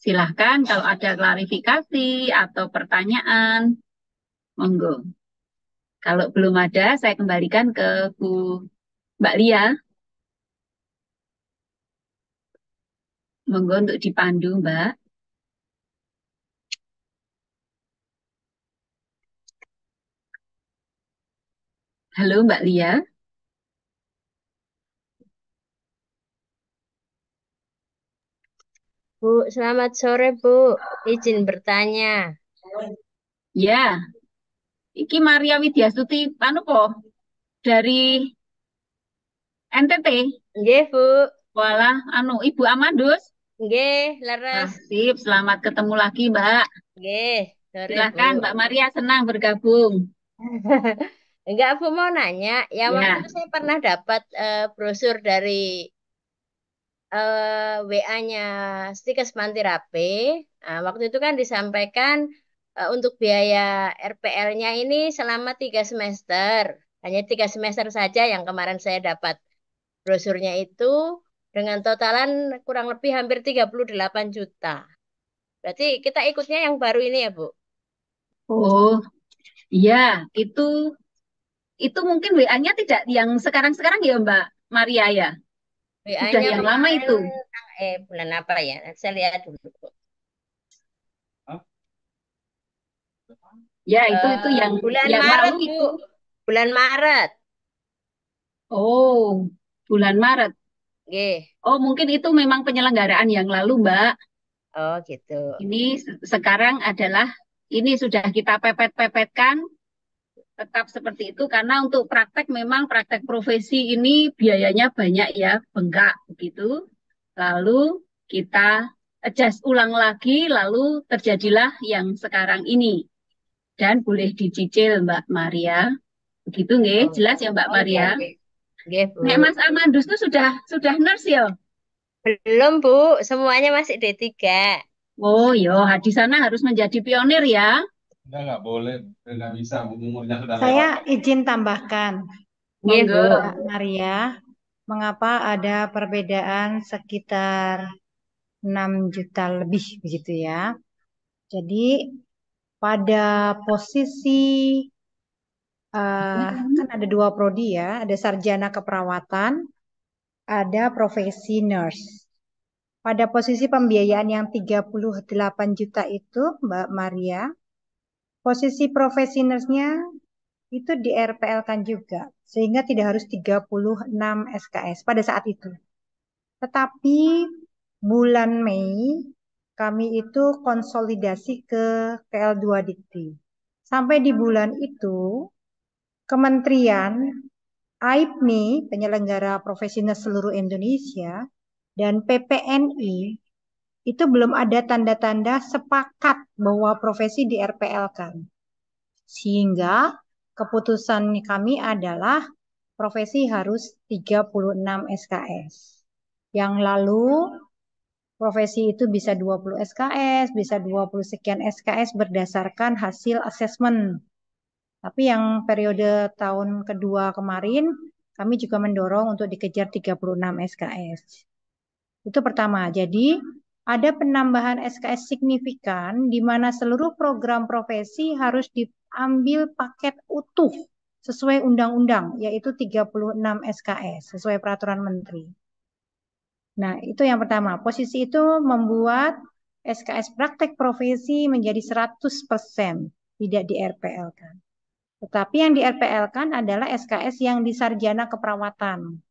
Silahkan kalau ada klarifikasi atau pertanyaan, monggo. Kalau belum ada, saya kembalikan ke Mbak Lia. Monggo untuk dipandu, Mbak. Halo, Mbak Lia. Bu, selamat sore, Bu. Izin bertanya. Ya, iki Maria Widyastuti, po, dari NTT. Nggih, Bu. Walah, Ibu Amandus. Nggih, leres. Sip, selamat ketemu lagi, Mbak. Nggih, sore, Silakan, Bu. Mbak Maria, senang bergabung. Enggak, Bu, mau nanya. Ya, waktu Ya. itu saya pernah dapat brosur dari WA-nya Stikes Panti Rapih. Nah, waktu itu kan disampaikan untuk biaya RPL-nya ini selama 3 semester. Hanya 3 semester saja yang kemarin saya dapat brosurnya itu dengan totalan kurang lebih hampir 38 juta. Berarti kita ikutnya yang baru ini ya, Bu? Oh, iya, itu mungkin WA-nya tidak yang sekarang-sekarang ya, Mbak Maria ya? Sudah WA-nya yang lama itu. Bulan apa ya? Saya lihat dulu, Bu. Ya, itu yang bulan yang Maret, lalu Bu. itu. Bulan Maret. Oh, bulan Maret. Nggih. Oh, mungkin itu memang penyelenggaraan yang lalu, Mbak. Oh gitu. Ini sekarang adalah ini sudah kita pepet-pepetkan tetap seperti itu karena untuk praktek memang praktek profesi ini biayanya banyak ya, bengkak begitu. Lalu kita adjust ulang lagi, lalu terjadilah yang sekarang ini. Dan boleh dicicil Mbak Maria. Begitu nggih, Oh, jelas ya Mbak oh Maria. nggih, Bu. Nek Mas Amandus itu sudah nurse ya? Belum, Bu. Semuanya masih D3. Oh yo, di sana harus menjadi pionir ya. Nggak boleh, nggak bisa, umurnya sudah lewat. Saya izin tambahkan, Nggih, Bu. Monggo. Mbak Maria, mengapa ada perbedaan sekitar 6 juta lebih begitu ya. Jadi pada posisi kan ada 2 prodi ya, ada sarjana keperawatan, ada profesi nurse. Pada posisi pembiayaan yang 38 juta itu, Mbak Maria, posisi profesi nurse-nya itu di RPL-kan juga, sehingga tidak harus 36 SKS pada saat itu. Tetapi bulan Mei kami itu konsolidasi ke PL2 Dikti. Sampai di bulan itu Kementerian AIPNI, penyelenggara profesional seluruh Indonesia, dan PPNI itu belum ada tanda-tanda sepakat bahwa profesi di RPL-kan. Sehingga keputusan kami adalah profesi harus 36 SKS. Yang lalu profesi itu bisa 20 SKS, bisa 20 sekian SKS berdasarkan hasil asesmen. Tapi yang periode tahun kedua kemarin, kami juga mendorong untuk dikejar 36 SKS. Itu pertama. Jadi ada penambahan SKS signifikan di mana seluruh program profesi harus diambil paket utuh sesuai undang-undang, yaitu 36 SKS, sesuai peraturan menteri. Nah, itu yang pertama. Posisi itu membuat SKS praktek profesi menjadi 100%, tidak di RPL kan. Tetapi yang di RPL kan adalah SKS yang di sarjana keperawatan.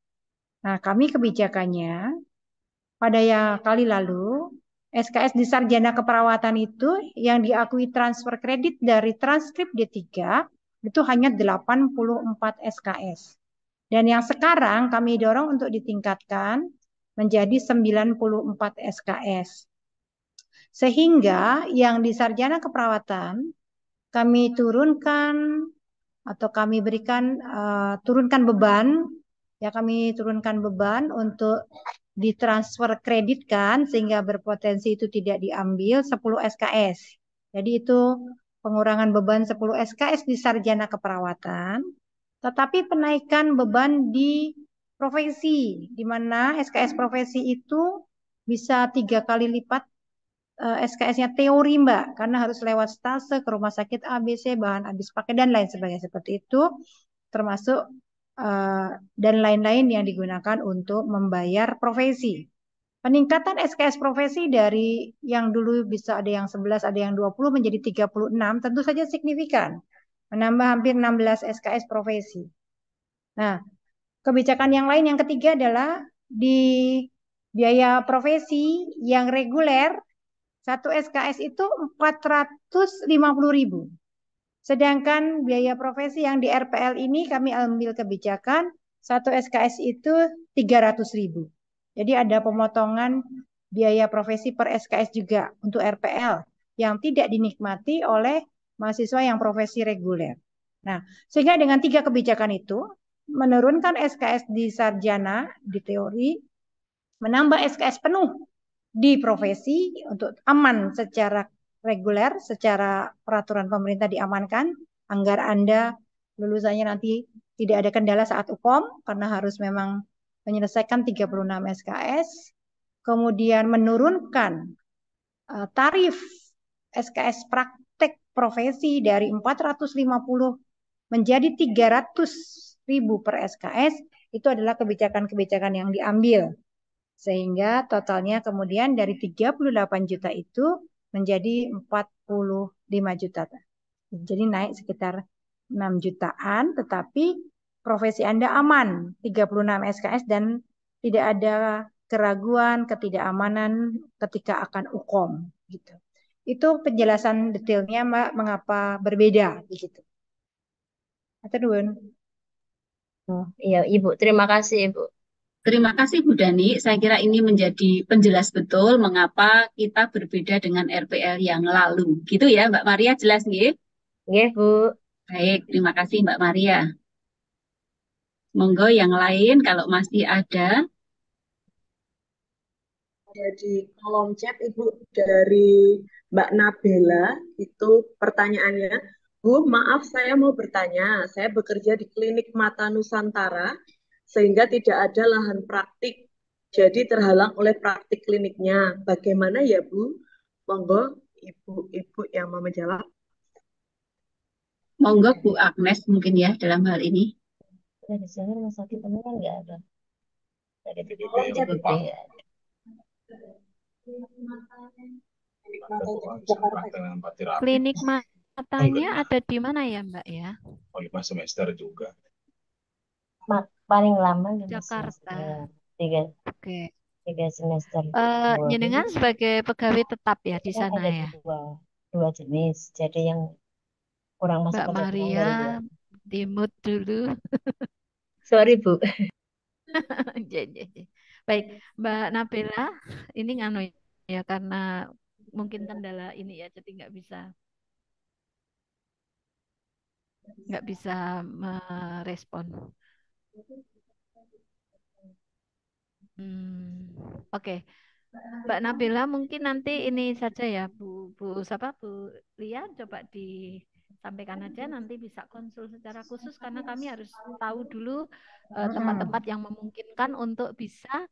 Nah, kami kebijakannya pada kali lalu, SKS di sarjana keperawatan itu yang diakui transfer kredit dari transkrip D3 itu hanya 84 SKS. Dan yang sekarang kami dorong untuk ditingkatkan menjadi 94 SKS. Sehingga yang di sarjana keperawatan kami turunkan atau kami berikan turunkan beban, ya kami turunkan beban untuk ditransfer kreditkan sehingga berpotensi itu tidak diambil 10 SKS. Jadi itu pengurangan beban 10 SKS di sarjana keperawatan, tetapi penaikan beban di profesi, di mana SKS profesi itu bisa 3 kali lipat SKS-nya teori Mbak, karena harus lewat stase ke rumah sakit ABC, bahan habis pakai dan lain sebagainya seperti itu, termasuk dan lain-lain yang digunakan untuk membayar profesi. Peningkatan SKS profesi dari yang dulu bisa ada yang 11, ada yang 20 menjadi 36 tentu saja signifikan. Menambah hampir 16 SKS profesi. Nah, kebijakan yang lain yang ketiga adalah di biaya profesi yang reguler, 1 SKS itu 450.000. Sedangkan biaya profesi yang di RPL ini kami ambil kebijakan 1 SKS itu 300.000. Jadi ada pemotongan biaya profesi per SKS juga untuk RPL yang tidak dinikmati oleh mahasiswa yang profesi reguler. Nah, sehingga dengan 3 kebijakan itu menurunkan SKS di sarjana di teori, menambah SKS penuh di profesi untuk aman secara reguler, secara peraturan pemerintah diamankan, agar Anda lulusannya nanti tidak ada kendala saat UPOM, karena harus memang menyelesaikan 36 SKS, kemudian menurunkan tarif SKS praktek profesi dari 450 menjadi 300.000 per SKS, itu adalah kebijakan-kebijakan yang diambil. Sehingga totalnya kemudian dari 38 juta itu menjadi 45 juta. Jadi naik sekitar 6 jutaan, tetapi profesi Anda aman, 36 SKS dan tidak ada keraguan, ketidakamanan ketika akan ukom gitu. Itu penjelasan detailnya Mbak mengapa berbeda begitu. Atur nuwun. Oh, iya, Ibu. Terima kasih, Ibu. Terima kasih Bu Dani. Saya kira ini menjadi penjelas betul mengapa kita berbeda dengan RPL yang lalu. Gitu ya Mbak Maria, jelas nggih? Nggih, Bu. Baik, terima kasih Mbak Maria. Monggo yang lain kalau masih ada. Di kolom chat Ibu dari Mbak Nabela itu pertanyaannya, Bu, maaf saya mau bertanya, saya bekerja di klinik mata Nusantara sehingga tidak ada lahan praktik, jadi terhalang oleh praktik kliniknya. Bagaimana ya Bu? Monggo Ibu-ibu yang mau menjawab. Monggo Bu Agnes mungkin ya dalam hal ini. Di sini rumah sakit ini kan nggak ada. Dari Kolom chat Pak. Klinik matanya ada di mana ya Mbak ya? 5 semester juga. Paling lama 5 Jakarta. semester. Oke. 3 semester. Jenengan sebagai pegawai tetap ya di Kan sana ada ya? dua jenis. Jadi yang kurang masuk Mbak pada Maria, dimut dulu. Sorry Bu. Baik, Mbak Nabila, ini nganu ya karena mungkin kendala ini ya, jadi nggak bisa merespon. Oke. Mbak Nabila mungkin nanti ini saja ya Bu Lia coba disampaikan aja, nanti bisa konsul secara khusus karena kami harus tahu dulu tempat-tempat yang memungkinkan untuk bisa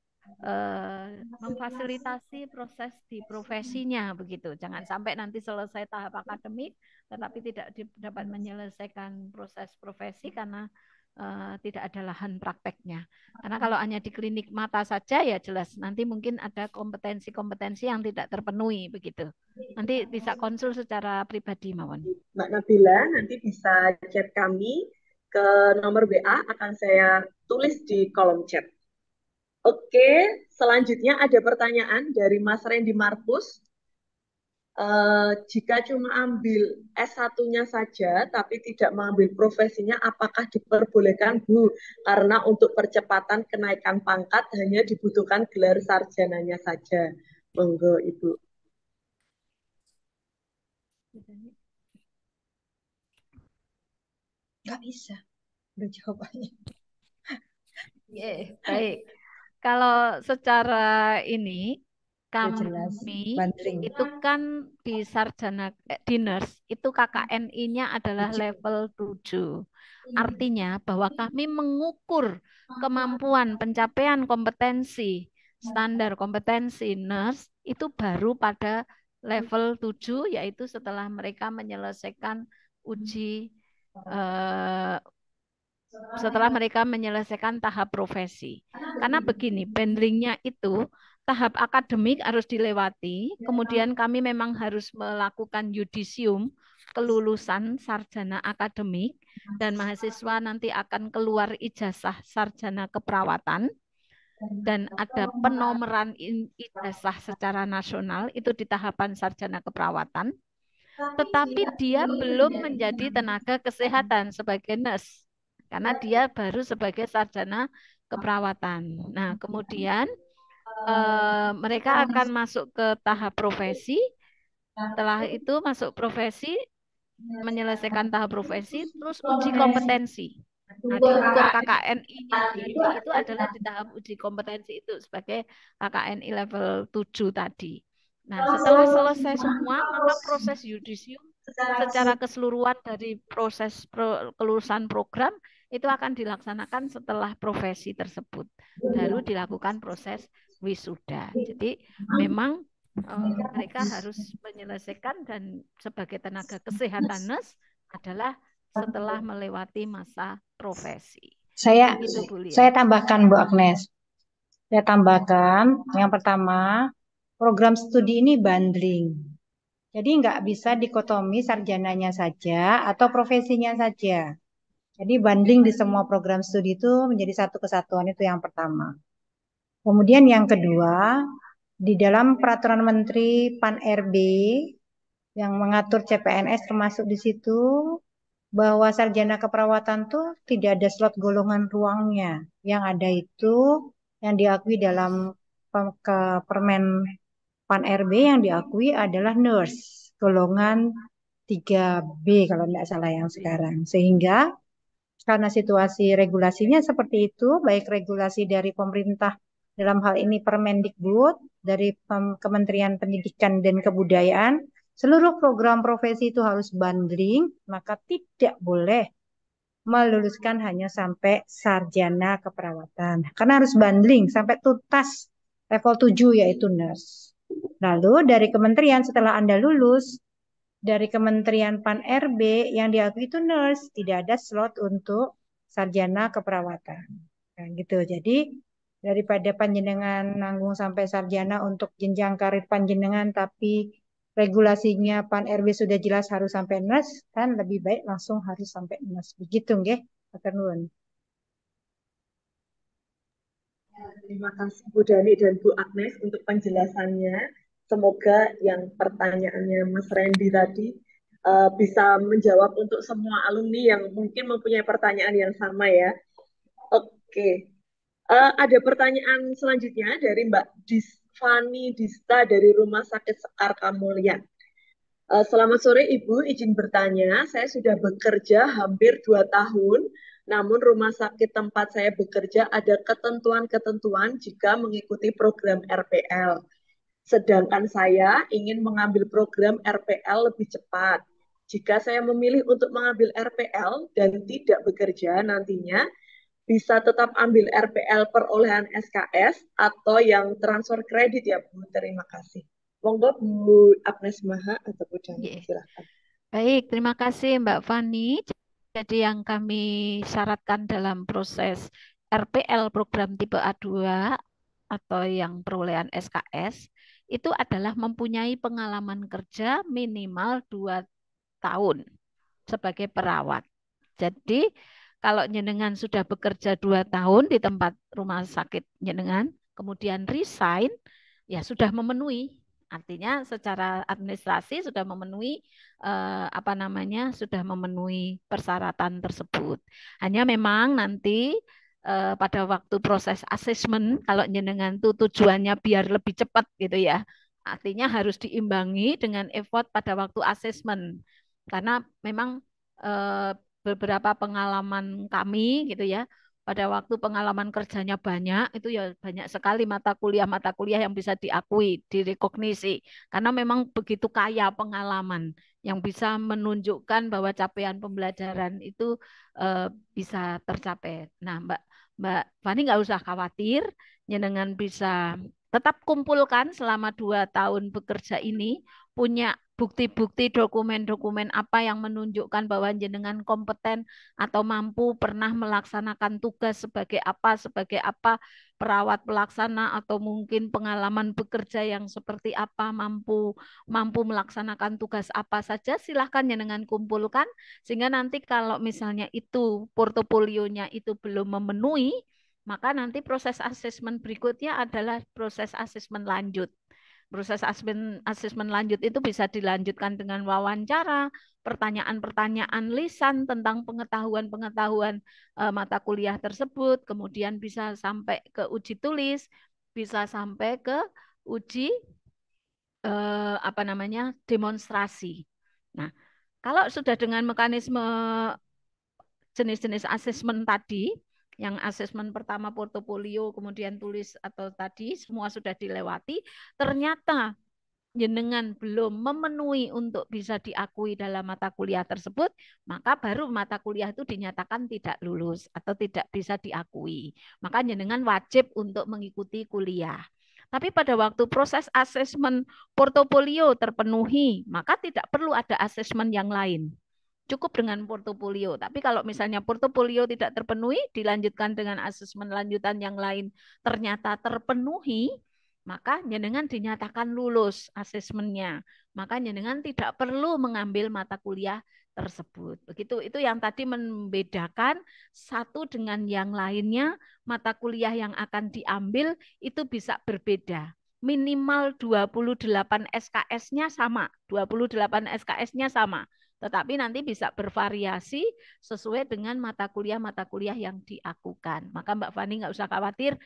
memfasilitasi proses di profesinya begitu. Jangan sampai nanti selesai tahap akademik tetapi tidak dapat menyelesaikan proses profesi karena tidak ada lahan prakteknya. Karena kalau hanya di klinik mata saja ya jelas nanti mungkin ada kompetensi-kompetensi yang tidak terpenuhi begitu. Nanti bisa konsul secara pribadi mawon. Mbak Nabila nanti bisa chat kami ke nomor WA akan saya tulis di kolom chat. Oke, selanjutnya ada pertanyaan dari Mas Randy Markus. Jika cuma ambil S1-nya saja, tapi tidak mengambil profesinya, apakah diperbolehkan, Bu? Karena untuk percepatan kenaikan pangkat hanya dibutuhkan gelar sarjananya saja. Monggo, Ibu. Nggak bisa. Udah jawabannya. Baik. Kalau secara ini, kami itu kan di sarjana di nurse itu KKNI-nya adalah level 7. Artinya bahwa kami mengukur kemampuan pencapaian kompetensi standar kompetensi nurse itu baru pada level 7, yaitu setelah mereka menyelesaikan uji setelah mereka menyelesaikan tahap profesi. Karena begini, bandingnya itu tahap akademik harus dilewati, kemudian kami memang harus melakukan yudisium kelulusan sarjana akademik, dan mahasiswa nanti akan keluar ijazah sarjana keperawatan, dan ada penomoran ijazah secara nasional, itu di tahapan sarjana keperawatan, tetapi dia belum menjadi tenaga kesehatan sebagai nurse, karena dia baru sebagai sarjana keperawatan. Nah, kemudian mereka akan masuk ke tahap profesi. Setelah itu masuk profesi, menyelesaikan tahap profesi, terus uji kompetensi. Nah, diukur KKNI-nya itu adalah di tahap uji kompetensi itu sebagai KKNI level 7 tadi. Nah, setelah selesai semua, maka proses yudisium secara keseluruhan dari proses kelulusan program itu akan dilaksanakan setelah profesi tersebut. Baru dilakukan proses wisuda. Jadi memang mereka harus menyelesaikan, dan sebagai tenaga kesehatan nurse adalah setelah melewati masa profesi. Saya tambahkan Bu Agnes. Saya tambahkan yang pertama, program studi ini bundling. Jadi nggak bisa dikotomi sarjananya saja atau profesinya saja. Jadi bundling di semua program studi itu menjadi satu kesatuan, itu yang pertama. Kemudian yang kedua, di dalam peraturan Menteri Pan-RB yang mengatur CPNS termasuk di situ bahwa sarjana keperawatan tuh tidak ada slot golongan ruangnya. Yang ada itu yang diakui dalam Permen Pan-RB yang diakui adalah nurse golongan 3B kalau tidak salah yang sekarang. Sehingga karena situasi regulasinya seperti itu, baik regulasi dari pemerintah dalam hal ini Permendikbud, dari Kementerian Pendidikan dan Kebudayaan, seluruh program profesi itu harus bundling, maka tidak boleh meluluskan hanya sampai sarjana keperawatan. Karena harus bundling sampai tuntas level 7 yaitu nurse. Lalu dari kementerian setelah Anda lulus, dari Kementerian Pan-RB yang diakui itu nurse, tidak ada slot untuk sarjana keperawatan. Nah, gitu. Jadi daripada panjenengan nanggung sampai sarjana untuk jenjang karir panjenengan, tapi regulasinya Pan-RB sudah jelas harus sampai nurse, kan lebih baik langsung harus sampai nurse. Begitu nggih, Pak Nuwun. Terima kasih Bu Dani dan Bu Agnes untuk penjelasannya. Semoga yang pertanyaannya Mas Randy tadi bisa menjawab untuk semua alumni yang mungkin mempunyai pertanyaan yang sama ya. Oke, ada pertanyaan selanjutnya dari Mbak Fani Dista dari Rumah Sakit Sekar Kamulyan. Selamat sore Ibu, izin bertanya, saya sudah bekerja hampir 2 tahun, namun rumah sakit tempat saya bekerja ada ketentuan-ketentuan jika mengikuti program RPL. Sedangkan saya ingin mengambil program RPL lebih cepat. Jika saya memilih untuk mengambil RPL dan tidak bekerja nantinya, bisa tetap ambil RPL perolehan SKS atau yang transfer kredit ya Bu. Terima kasih. Monggo Bu Agnes Maha atau Bu Dani, silakan. Baik, terima kasih Mbak Fani. Jadi yang kami syaratkan dalam proses RPL program tipe A2 atau yang perolehan SKS itu adalah mempunyai pengalaman kerja minimal 2 tahun sebagai perawat. Jadi kalau jenengan sudah bekerja 2 tahun di tempat rumah sakit jenengan, kemudian resign, ya sudah memenuhi. Artinya secara administrasi sudah memenuhi sudah memenuhi persyaratan tersebut. Hanya memang nanti pada waktu proses asesmen, kalau jenengan itu tujuannya biar lebih cepat gitu ya, artinya harus diimbangi dengan effort pada waktu asesmen. Karena memang beberapa pengalaman kami gitu ya, pada waktu pengalaman kerjanya banyak, itu ya banyak sekali mata kuliah yang bisa diakui, direkognisi. Karena memang begitu kaya pengalaman yang bisa menunjukkan bahwa capaian pembelajaran itu bisa tercapai. Nah, Mbak Fani nggak usah khawatir, jenengan bisa tetap kumpulkan selama 2 tahun bekerja ini, punya bukti-bukti dokumen-dokumen apa yang menunjukkan bahwa jenengan kompeten atau mampu pernah melaksanakan tugas sebagai apa perawat pelaksana atau mungkin pengalaman bekerja yang seperti apa, mampu melaksanakan tugas apa saja, silahkan jenengan kumpulkan sehingga nanti kalau misalnya itu portofolionya itu belum memenuhi, maka nanti proses asesmen berikutnya adalah proses asesmen lanjut. Proses asesmen lanjut itu bisa dilanjutkan dengan wawancara, pertanyaan-pertanyaan lisan tentang pengetahuan-pengetahuan mata kuliah tersebut, kemudian bisa sampai ke uji tulis, bisa sampai ke uji demonstrasi. Nah, kalau sudah dengan mekanisme jenis-jenis asesmen tadi, yang asesmen pertama portofolio, kemudian tulis atau tadi semua sudah dilewati, ternyata jenengan belum memenuhi untuk bisa diakui dalam mata kuliah tersebut, maka baru mata kuliah itu dinyatakan tidak lulus atau tidak bisa diakui. Maka jenengan wajib untuk mengikuti kuliah. Tapi pada waktu proses asesmen portofolio terpenuhi, maka tidak perlu ada asesmen yang lain. Cukup dengan portofolio. Tapi kalau misalnya portofolio tidak terpenuhi, dilanjutkan dengan asesmen lanjutan yang lain ternyata terpenuhi, maka jenengan dinyatakan lulus asesmennya. Maka jenengan tidak perlu mengambil mata kuliah tersebut. Begitu, itu yang tadi membedakan satu dengan yang lainnya, mata kuliah yang akan diambil itu bisa berbeda. Minimal 28 SKS-nya sama, 28 SKS-nya sama. Tetapi nanti bisa bervariasi sesuai dengan mata kuliah yang diakukan. Maka Mbak Fani nggak usah khawatir,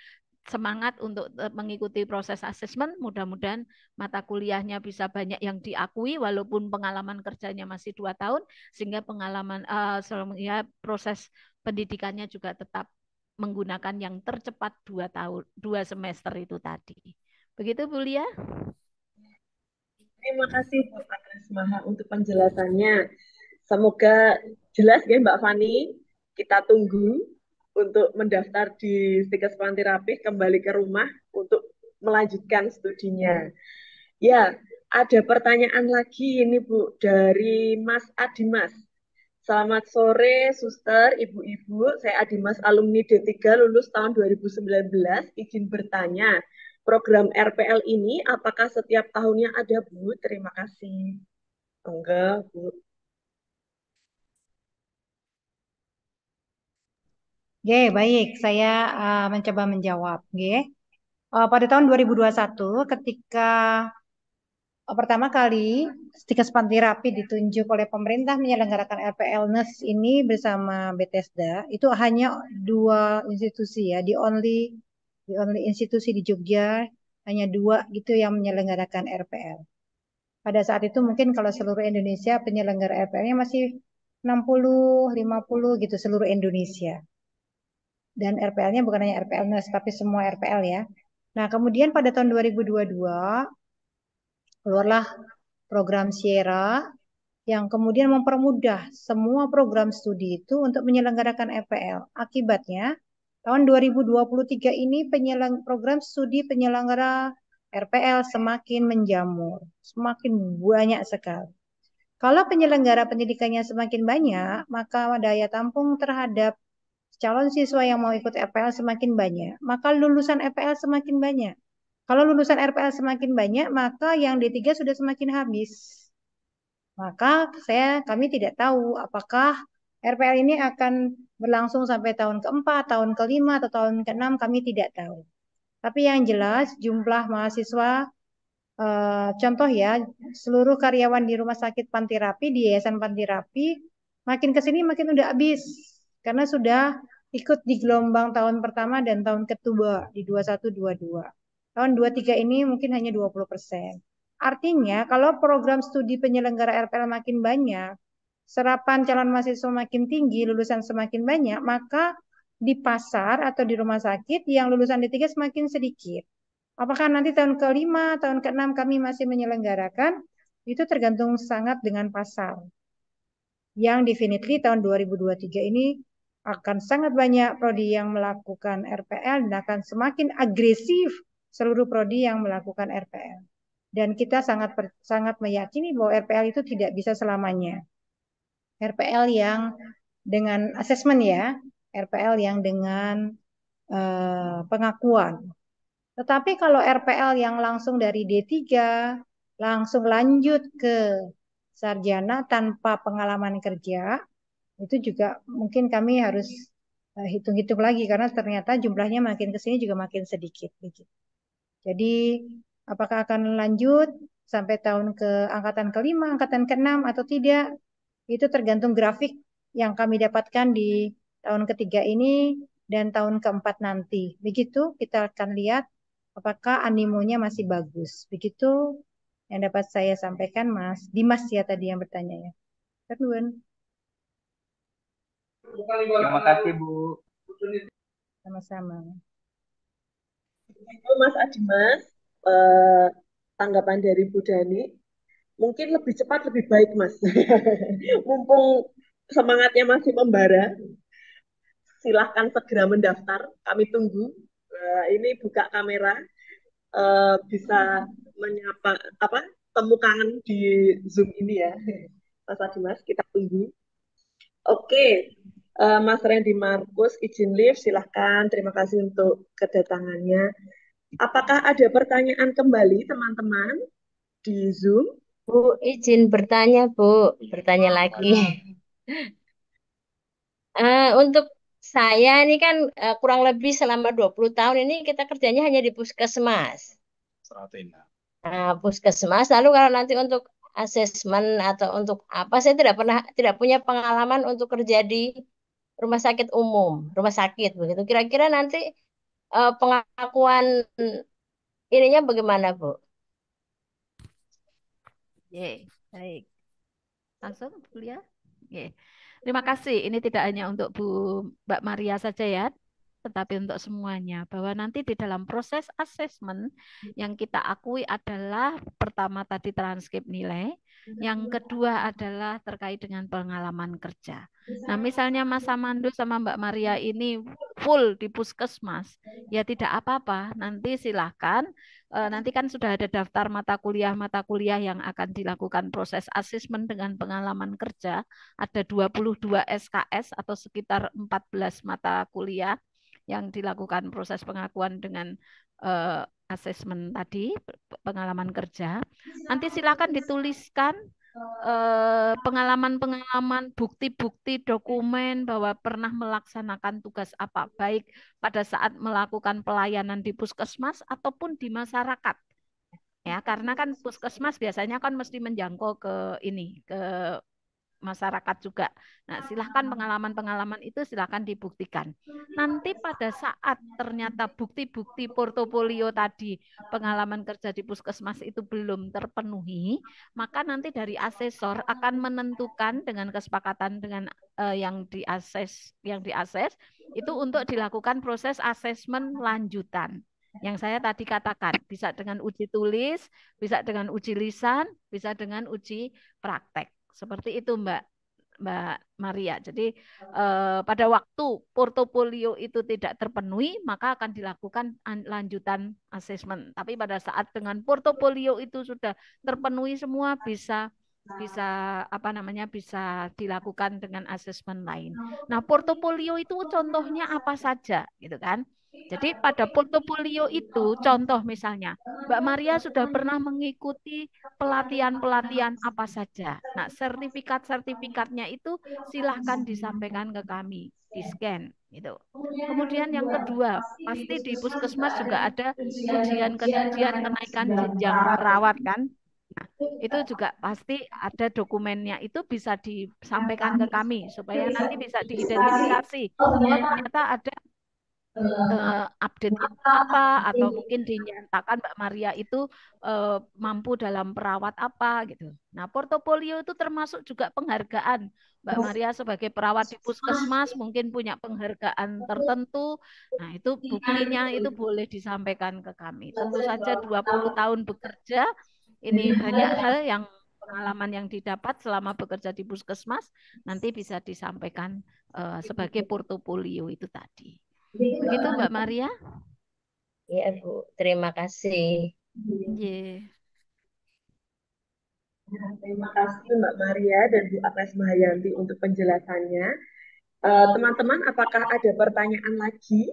semangat untuk mengikuti proses asesmen. Mudah-mudahan mata kuliahnya bisa banyak yang diakui walaupun pengalaman kerjanya masih 2 tahun, sehingga pengalaman ya, proses pendidikannya juga tetap menggunakan yang tercepat 2 tahun, 2 semester itu tadi. Begitu Bu Lia. Terima kasih Bu Atresmaha untuk penjelasannya. Semoga jelas ya Mbak Fani. Kita tunggu untuk mendaftar di Stikes Pantirapi, kembali ke rumah untuk melanjutkan studinya. Ya, ada pertanyaan lagi ini Bu dari Mas Adimas. Selamat sore Suster, Ibu-ibu. Saya Adimas, alumni D3 lulus tahun 2019. Izin bertanya, program RPL ini apakah setiap tahunnya ada Bu? Terima kasih. Enggak Bu. Oke, baik. Saya mencoba menjawab. Pada tahun 2021, ketika pertama kali Stikes Pantirapi ditunjuk oleh pemerintah menyelenggarakan RPL NES ini bersama Bethesda, itu hanya 2 institusi ya, the only institusi di Jogja, hanya 2 gitu yang menyelenggarakan RPL. Pada saat itu mungkin kalau seluruh Indonesia penyelenggara RPL-nya masih 60, 50 gitu seluruh Indonesia. Dan RPL-nya bukan hanya RPL NES, tapi semua RPL ya. Nah, kemudian pada tahun 2022, keluarlah program Sierra yang kemudian mempermudah semua program studi itu untuk menyelenggarakan RPL. Akibatnya, tahun 2023 ini program studi penyelenggara RPL semakin menjamur, semakin banyak sekali. Kalau penyelenggara pendidikannya semakin banyak, maka daya tampung terhadap calon siswa yang mau ikut RPL semakin banyak, maka lulusan RPL semakin banyak. Kalau lulusan RPL semakin banyak, maka yang D3 sudah semakin habis. Maka kami tidak tahu apakah RPL ini akan berlangsung sampai tahun ke-4, tahun ke-5, atau tahun ke-6, kami tidak tahu. Tapi yang jelas jumlah mahasiswa, contoh ya, seluruh karyawan di Rumah Sakit Pantirapi, di Yayasan Pantirapi, makin ke sini makin udah habis. Karena sudah ikut di gelombang tahun pertama dan tahun kedua di 21-22. Tahun 23 ini mungkin hanya 20%. Artinya kalau program studi penyelenggara RPL makin banyak, serapan calon mahasiswa makin tinggi, lulusan semakin banyak, maka di pasar atau di rumah sakit yang lulusan D3 semakin sedikit. Apakah nanti tahun ke-5, tahun ke-6 kami masih menyelenggarakan? Itu tergantung sangat dengan pasar. Yang definitely tahun 2023 ini akan sangat banyak prodi yang melakukan RPL dan akan semakin agresif seluruh prodi yang melakukan RPL. Dan kita sangat meyakini bahwa RPL itu tidak bisa selamanya. RPL yang dengan asesmen ya, RPL yang dengan pengakuan. Tetapi kalau RPL yang langsung dari D3, langsung lanjut ke sarjana tanpa pengalaman kerja, itu juga mungkin kami harus hitung-hitung lagi karena ternyata jumlahnya makin ke sini juga makin sedikit. Jadi apakah akan lanjut sampai tahun angkatan ke-5, angkatan ke-6 atau tidak, itu tergantung grafik yang kami dapatkan di tahun ke-3 ini dan tahun ke-4 nanti. Begitu kita akan lihat apakah animonya masih bagus. Begitu yang dapat saya sampaikan Mas Dimas ya tadi yang bertanya ya. Terima kasih Bu. Sama-sama. Itu Mas Adimas, tanggapan dari Bu Dani, mungkin lebih cepat lebih baik Mas. Mumpung semangatnya masih membara, silahkan segera mendaftar. Kami tunggu. Ini buka kamera, bisa menyapa temu kangen di Zoom ini ya, Mas Adimas. Kita tunggu. Oke. Mas Randy Markus izin live, silahkan. Terima kasih untuk kedatangannya. Apakah ada pertanyaan kembali teman-teman di Zoom? Bu, izin bertanya, Bu. Bertanya lagi. Untuk saya ini kan kurang lebih selama 20 tahun ini kita kerjanya hanya di puskesmas. Puskesmas, lalu kalau nanti untuk asesmen atau untuk apa, saya tidak punya pengalaman untuk kerja di rumah sakit umum, rumah sakit begitu. Kira-kira nanti pengakuan ininya bagaimana, Bu? Baik. Langsung, kuliah. Terima kasih. Ini tidak hanya untuk Mbak Maria saja ya, tetapi untuk semuanya. Bahwa nanti di dalam proses asesmen yang kita akui adalah pertama tadi transkrip nilai, yang kedua adalah terkait dengan pengalaman kerja. Nah, misalnya Mas Samando sama Mbak Maria ini full di puskesmas, ya tidak apa-apa. Nanti silahkan, nanti kan sudah ada daftar mata kuliah yang akan dilakukan proses asesmen dengan pengalaman kerja. Ada 22 SKS atau sekitar 14 mata kuliah yang dilakukan proses pengakuan dengan asesmen tadi, pengalaman kerja. Nanti silakan dituliskan pengalaman-pengalaman, bukti-bukti dokumen bahwa pernah melaksanakan tugas apa, baik pada saat melakukan pelayanan di puskesmas ataupun di masyarakat. Ya, karena kan puskesmas biasanya kan mesti menjangkau ke masyarakat juga. Nah, silahkan pengalaman-pengalaman itu silahkan dibuktikan. Nanti pada saat ternyata bukti-bukti portofolio tadi, pengalaman kerja di puskesmas itu belum terpenuhi, maka nanti dari asesor akan menentukan dengan kesepakatan dengan yang diases itu untuk dilakukan proses asesmen lanjutan. Yang saya tadi katakan, bisa dengan uji tulis, bisa dengan uji lisan, bisa dengan uji praktek. Seperti itu Mbak Maria. Jadi pada waktu portofolio itu tidak terpenuhi, maka akan dilakukan lanjutan asesmen. Tapi pada saat dengan portofolio itu sudah terpenuhi semua, bisa bisa dilakukan dengan asesmen lain. Nah, portofolio itu contohnya apa saja gitu kan? Jadi pada portofolio itu contoh misalnya Mbak Maria sudah pernah mengikuti pelatihan-pelatihan apa saja. Nah, sertifikat-sertifikatnya itu silahkan disampaikan ke kami, di-scan gitu. Kemudian yang kedua, pasti di puskesmas juga ada ujian-ujian kenaikan jenjang perawat kan? Nah, itu juga pasti ada dokumennya, itu bisa disampaikan ke kami supaya nanti bisa diidentifikasi. Oh, ternyata ada update apa atau mungkin dinyatakan Mbak Maria itu mampu dalam perawat apa gitu. Nah, portofolio itu termasuk juga penghargaan. Mbak Maria sebagai perawat di puskesmas mungkin punya penghargaan tertentu. Nah, itu buktinya itu boleh disampaikan ke kami. Tentu saja 20 tahun bekerja, ini banyak hal yang pengalaman yang didapat selama bekerja di puskesmas nanti bisa disampaikan sebagai portofolio itu tadi. Begitu Mbak Maria? Iya, Bu. Terima kasih. Yeah. Terima kasih Mbak Maria dan Bu Agnes Mahayanti untuk penjelasannya. Teman-teman, apakah ada pertanyaan lagi?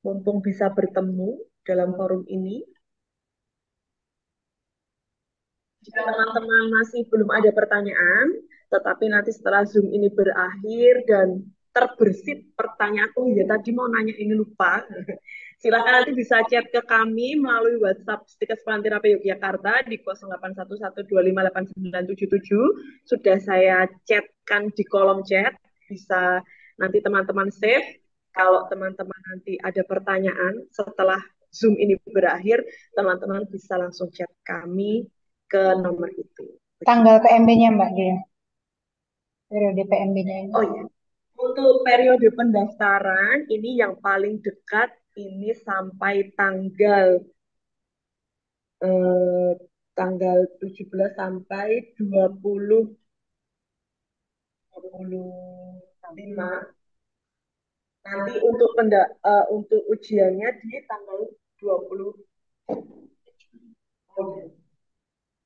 Mumpung bisa bertemu dalam forum ini. Jika teman-teman masih belum ada pertanyaan, tetapi nanti setelah Zoom ini berakhir dan terbersit pertanyaan, oh ya tadi mau nanya ini lupa, silakan nanti bisa chat ke kami melalui WhatsApp Stikes Pantirapi Yogyakarta di 0811258977. Sudah saya chatkan di kolom chat, bisa nanti teman-teman save. Kalau teman-teman nanti ada pertanyaan setelah Zoom ini berakhir, teman-teman bisa langsung chat kami ke nomor itu. Tanggal PMB-nya Mbak Dia. Periode PMB-nya ini. Oh iya. Untuk periode pendaftaran ini yang paling dekat ini sampai tanggal 17 sampai 25. Nanti untuk ujiannya di tanggal 20.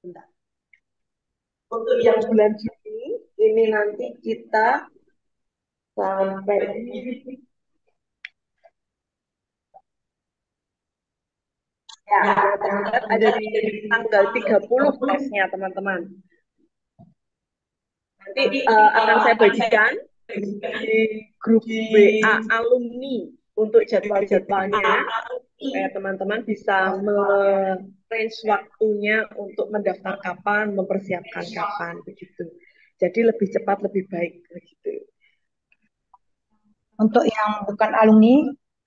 Bentar. Untuk yang bulan Juni ini nanti kita sampai Ya, yang terdekat ada di tanggal 30 tesnya, teman-teman. Nanti akan saya bagikan di grup WA alumni untuk jadwal-jadwalnya. Teman-teman bisa range waktunya untuk mendaftar kapan, mempersiapkan kapan, begitu. Jadi lebih cepat, lebih baik, begitu. Untuk yang bukan alumni,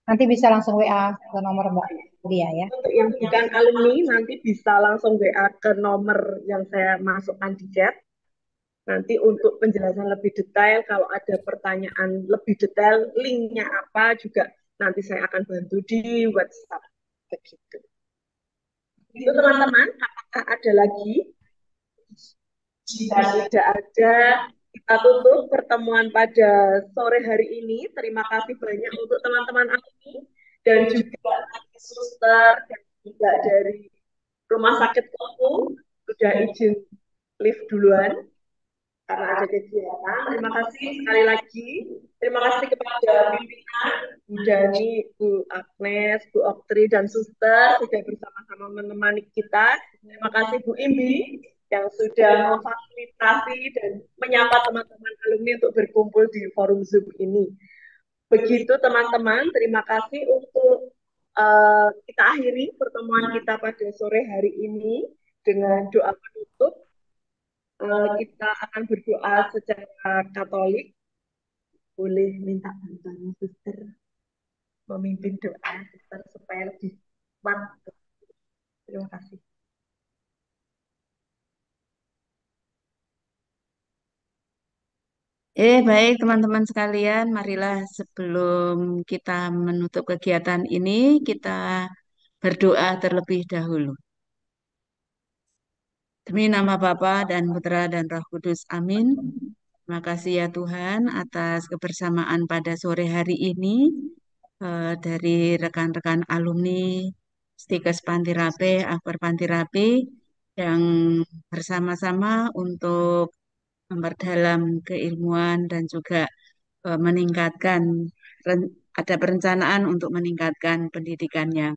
nanti bisa langsung WA ke nomor Mbak Lia ya. Untuk yang bukan alumni, nanti bisa langsung WA ke nomor yang saya masukkan di chat. Nanti untuk penjelasan lebih detail, kalau ada pertanyaan lebih detail, linknya apa juga nanti saya akan bantu di WhatsApp. Begitu. Itu teman-teman, apakah ada lagi? Jika tidak ada, kita tutup pertemuan pada sore hari ini. Terima kasih banyak untuk teman-teman alumni dan juga suster dan juga dari Rumah Sakit Kopo sudah izin live duluan karena ada kegiatan. Terima kasih sekali lagi. Terima kasih kepada pimpinan Bu Dani, Bu Agnes, Bu Oktri, dan Suster sudah bersama-sama menemani kita. Terima kasih Bu Imbi yang sudah memfasilitasi dan menyapa teman-teman alumni untuk berkumpul di forum Zoom ini. Begitu teman-teman, terima kasih untuk kita akhiri pertemuan kita pada sore hari ini dengan doa penutup. Kita akan berdoa secara Katolik. Boleh minta bantuan suster memimpin doa suster supaya lebih kuat. Terima kasih. Baik teman-teman sekalian, marilah sebelum kita menutup kegiatan ini, kita berdoa terlebih dahulu. Demi nama Bapa dan Putra dan Roh Kudus, amin. Terima kasih ya Tuhan atas kebersamaan pada sore hari ini dari rekan-rekan alumni Stikes Pantirape, Akbar Pantirape yang bersama-sama untuk memperdalam keilmuan dan juga meningkatkan, ada perencanaan untuk meningkatkan pendidikannya.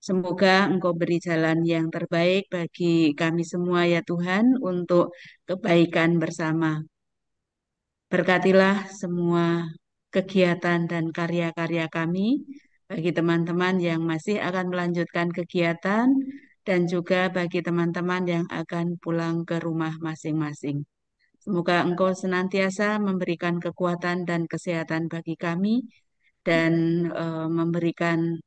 Semoga Engkau beri jalan yang terbaik bagi kami semua ya Tuhan untuk kebaikan bersama. Berkatilah semua kegiatan dan karya-karya kami bagi teman-teman yang masih akan melanjutkan kegiatan dan juga bagi teman-teman yang akan pulang ke rumah masing-masing. Semoga Engkau senantiasa memberikan kekuatan dan kesehatan bagi kami dan memberikan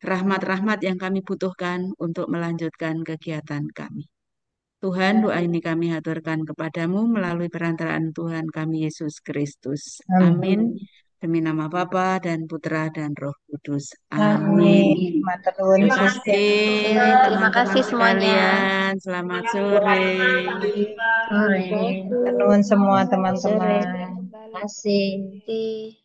rahmat-rahmat yang kami butuhkan untuk melanjutkan kegiatan kami. Tuhan, doa ini kami haturkan kepadamu melalui perantaraan Tuhan kami Yesus Kristus. Amin. Demi nama Bapa dan Putra dan Roh Kudus. Amin. Terima kasih. Terima kasih semuanya. Selamat sore. Tenun semua teman-teman. Terima kasih.